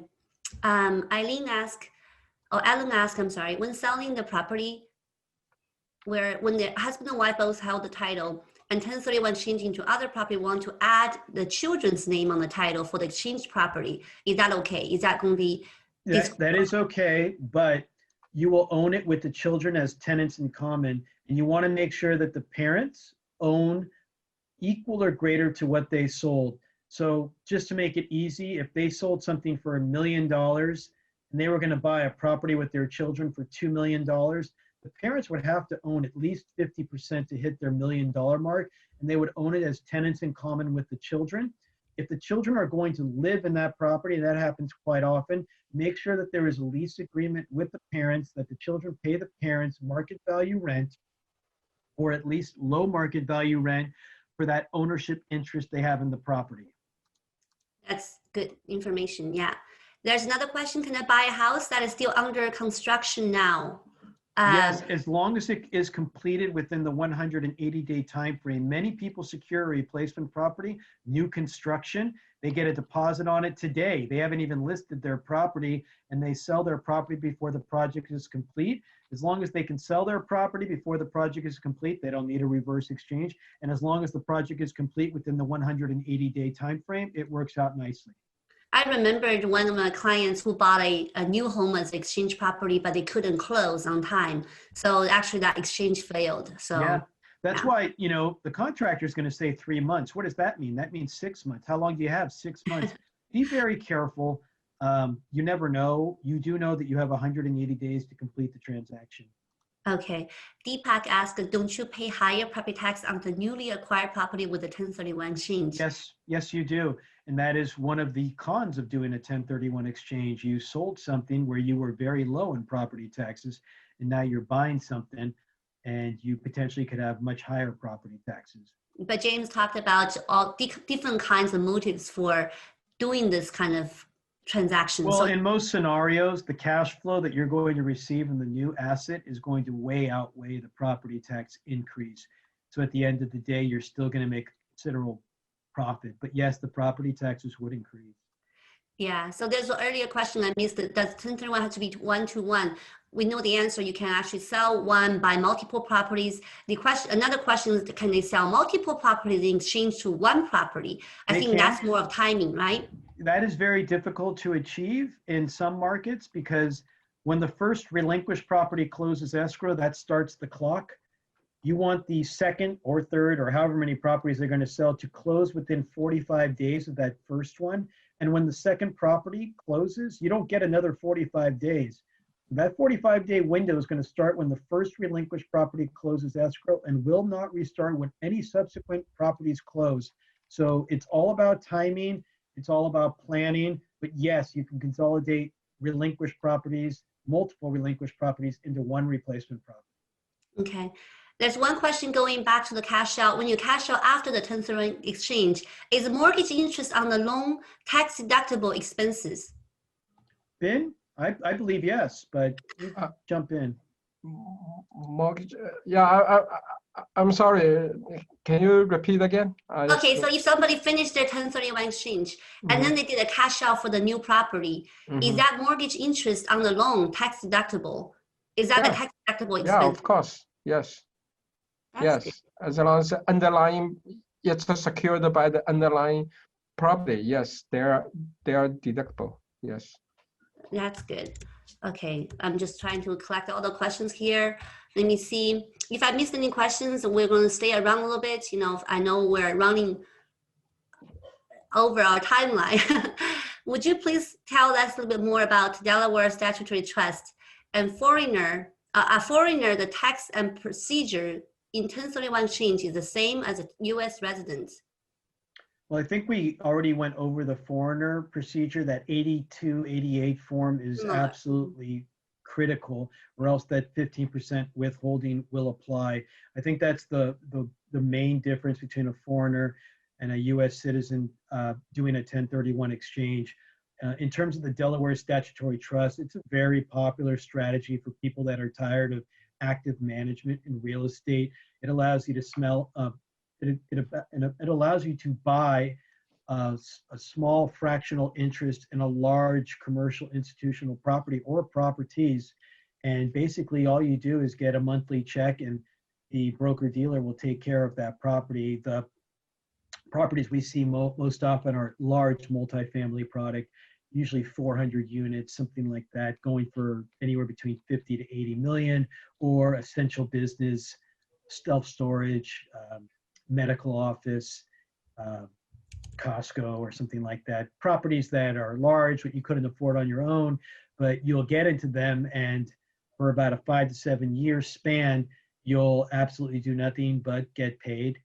Alan asked, I'm sorry, when selling the property, when the husband and wife both held the title, and 1031 changing to other property, want to add the children's name on the title for the exchange property. Is that okay? Is that going to be? That is okay, but you will own it with the children as tenants in common, and you want to make sure that the parents own equal or greater to what they sold. So just to make it easy, if they sold something for $1 million and they were going to buy a property with their children for $2 million, the parents would have to own at least 50% to hit their $1 million mark, and they would own it as tenants in common with the children. If the children are going to live in that property, and that happens quite often, make sure that there is a lease agreement with the parents, that the children pay the parents market value rent, or at least low market value rent for that ownership interest they have in the property. That's good information, yeah. There's another question, can I buy a house that is still under construction now? Yes, as long as it is completed within the 180-day time frame. Many people secure a replacement property, new construction. They get a deposit on it today. They haven't even listed their property, and they sell their property before the project is complete. As long as they can sell their property before the project is complete, they don't need a reverse exchange. And as long as the project is complete within the 180-day time frame, it works out nicely. I remembered one of my clients who bought a new home as exchange property, but they couldn't close on time. So actually that exchange failed. So yeah, that's why, you know, the contractor is going to say 3 months. What does that mean? That means 6 months. How long do you have? 6 months. Be very careful. You never know. You do know that you have 180 days to complete the transaction. Okay. Deepak asked, don't you pay higher property tax on the newly acquired property with the 1031 exchange? Yes, you do. And that is one of the cons of doing a 1031 exchange. You sold something where you were very low in property taxes, and now you're buying something and you potentially could have much higher property taxes. But James talked about all different kinds of motives for doing this kind of transaction. Well, so in most scenarios, the cash flow that you're going to receive in the new asset is going to way outweigh the property tax increase. So at the end of the day, you're still going to make considerable profit. But yes, the property taxes would increase. yeah, so there's an earlier question I missed. Does 1031 have to be 1-to-1? We know the answer. You can actually sell one, buy multiple properties. Another question is, can they sell multiple properties in exchange to one property? I think that's more of timing, right? That is very difficult to achieve in some markets, because when the first relinquished property closes escrow, that starts the clock. You want the second or third or however many properties they're going to sell to close within 45 days of that first one. And when the second property closes, you don't get another 45 days. That 45-day window is going to start when the first relinquished property closes escrow and will not restart when any subsequent properties close. So it's all about timing. It's all about planning. But yes, you can consolidate relinquished properties, multiple relinquished properties into one replacement property. Okay. There's one question going back to the cash out. When you cash out after the 1031 exchange, is the mortgage interest on the loan tax deductible expenses? Ben, I believe yes, but you jump in. Mortgage, yeah, I'm sorry. Can you repeat again? Okay, so if somebody finished their 1031 exchange and then they did a cash out for the new property, is that mortgage interest on the loan tax deductible? Is that the tax deductible expense? Yeah, of course. Yes. That's yes. Good. As long as the underlying, it's secured by the underlying property. Yes, they are deductible. Yes. That's good. Okay, I'm just trying to collect all the questions here. Let me see. If I missed any questions, we're going to stay around a little bit. You know, I know we're running over our timeline. Would you please tell us a little bit more about Delaware Statutory Trust and foreigner, the tax and procedure in 1031 exchange is the same as a U.S. resident? Well, I think we already went over the foreigner procedure. That 8288 form is absolutely critical, or else that 15% withholding will apply. I think that's the main difference between a foreigner and a U.S. citizen doing a 1031 exchange. In terms of the Delaware Statutory Trust, it's a very popular strategy for people that are tired of active management in real estate. It allows you to it allows you to buy a small fractional interest in a large commercial institutional property or properties. And basically all you do is get a monthly check, and the broker dealer will take care of that property. The properties we see most often are large multifamily product, usually 400 units, something like that, going for anywhere between 50 to 80 million, or essential business, self-storage, medical office, Costco or something like that. Properties that are large, what you couldn't afford on your own, but you'll get into them, and for about a 5 to 7 year span, you'll absolutely do nothing but get paid.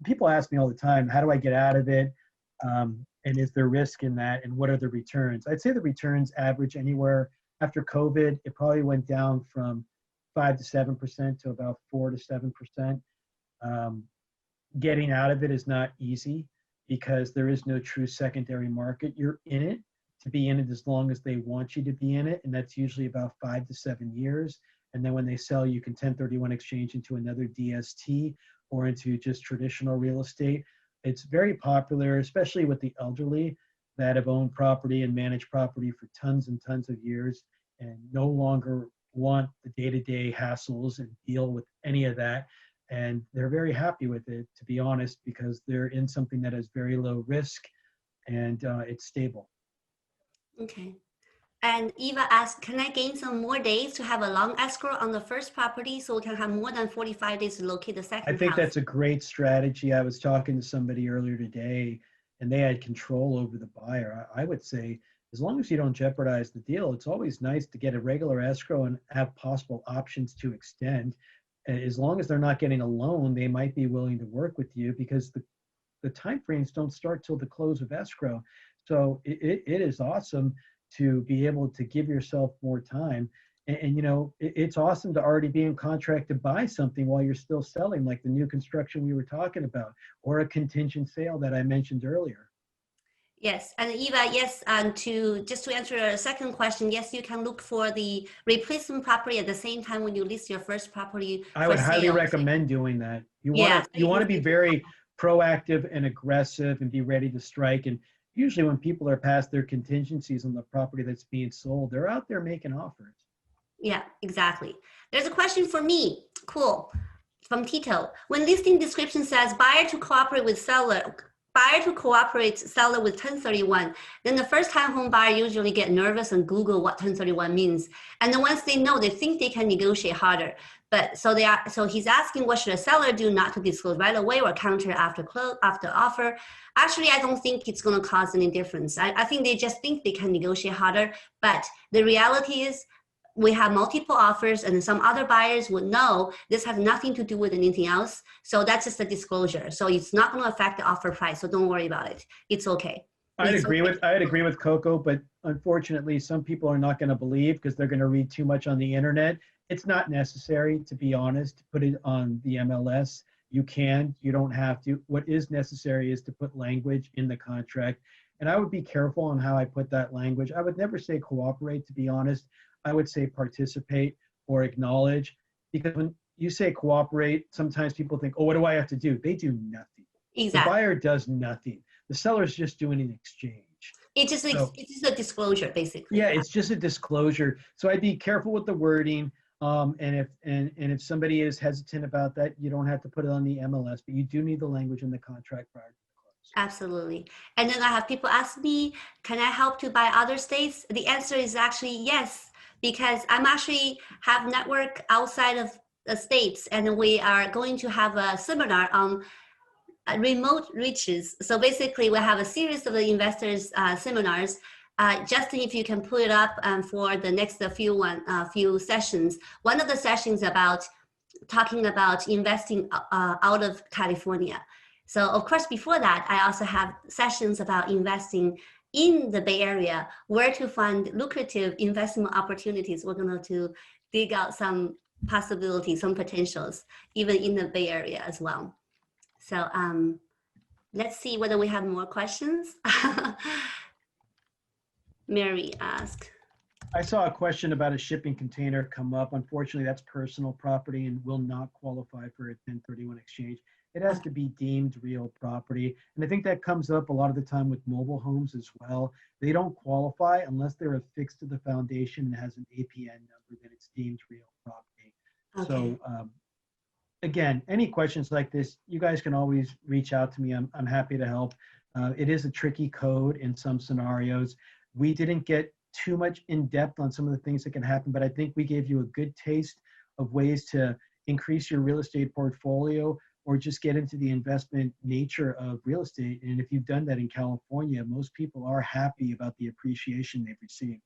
People ask me all the time, how do I get out of it? And is there risk in that? And what are the returns? I'd say the returns average anywhere after COVID. It probably went down from 5 to 7% to about 4 to 7%. Getting out of it is not easy because there is no true secondary market. You're in it to be in it as long as they want you to be in it. And that's usually about 5 to 7 years. And then when they sell, you can 1031 exchange into another DST or into just traditional real estate. It's very popular, especially with the elderly that have owned property and managed property for tons and tons of years and no longer want the day-to-day hassles and deal with any of that. And they're very happy with it, to be honest, because they're in something that has very low risk and it's stable. Okay. And Eva asked, can I gain some more days to have a long escrow on the first property so we can have more than 45 days to locate the second house? I think that's a great strategy. I was talking to somebody earlier today and they had control over the buyer. I would say, as long as you don't jeopardize the deal, it's always nice to get a regular escrow and have possible options to extend. As long as they're not getting a loan, they might be willing to work with you because the timeframes don't start till the close of escrow. So it is awesome to be able to give yourself more time. And you know, it's awesome to already be in contract to buy something while you're still selling, like the new construction we were talking about, or a contingent sale that I mentioned earlier. Yes, and Eva, yes, and to answer your second question, yes, you can look for the replacement property at the same time when you list your first property. I would highly recommend doing that. You want to be very proactive and aggressive and be ready to strike. And usually when people are past their contingencies on the property that's being sold, they're out there making offers. Yeah, exactly. There's a question for me. Cool. From Tito. When listing description says buyer to cooperate with seller with 1031, then the first time home buyer usually get nervous and Google what 1031 means. And then once they know, they think they can negotiate harder. But so he's asking, what should a seller do not to disclose right away or counter after offer? Actually, I don't think it's going to cause any difference. I think they just think they can negotiate harder. But the reality is we have multiple offers and some other buyers would know this has nothing to do with anything else. So that's just a disclosure. So it's not going to affect the offer price. So don't worry about it. It's okay. I'd agree with Coco, but unfortunately, some people are not going to believe because they're going to read too much on the internet. It's not necessary, to be honest, to put it on the MLS. You don't have to. What is necessary is to put language in the contract. And I would be careful on how I put that language. I would never say cooperate, to be honest. I would say participate or acknowledge, because when you say cooperate, sometimes people think, oh, what do I have to do? They do nothing. Exactly. The buyer does nothing. The seller is just doing an exchange. It's just a disclosure, basically. Yeah, it's just a disclosure. So I'd be careful with the wording. And if somebody is hesitant about that, you don't have to put it on the MLS, but you do need the language in the contract prior to the close. Absolutely. And then I have people ask me, can I help to buy other states? The answer is actually yes, because I'm actually have network outside of the states, and we are going to have a seminar on remote reaches. So basically, we have a series of the investors seminars. Justin, if you can put it up for the next few sessions. One of the sessions about talking about investing out of California. So of course, before that, I also have sessions about investing in the Bay Area, where to find lucrative investment opportunities. We're going to dig out some possibilities, some potentials, even in the Bay Area as well. So let's see whether we have more questions. Mary asked. I saw a question about a shipping container come up. Unfortunately, that's personal property and will not qualify for a 1031 exchange. It has to be deemed real property. And I think that comes up a lot of the time with mobile homes as well. They don't qualify unless they're affixed to the foundation and has an APN number that it's deemed real property. Okay. So again, any questions like this, you guys can always reach out to me. I'm happy to help. It is a tricky code in some scenarios. We didn't get too much in depth on some of the things that can happen, but I think we gave you a good taste of ways to increase your real estate portfolio or just get into the investment nature of real estate. And if you've done that in California, most people are happy about the appreciation they've received.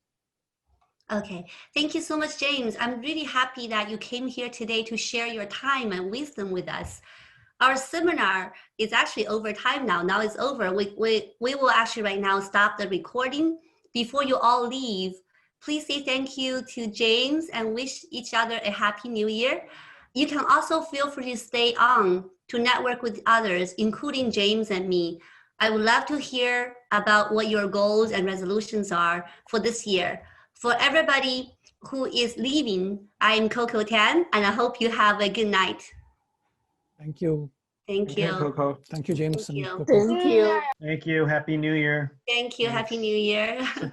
Okay, thank you so much, James. I'm really happy that you came here today to share your time and wisdom with us. Our seminar is actually over time now. Now it's over. We will actually right now stop the recording. Before you all leave, please say thank you to James and wish each other a happy new year. You can also feel free to stay on to network with others, including James and me. I would love to hear about what your goals and resolutions are for this year. For everybody who is leaving, I am Coco Tan, and I hope you have a good night. Thank you. Thank you. Coco. Thank you, James Thank and you. Coco. Thank you. Thank you. Happy New Year. Thank you. Happy New Year.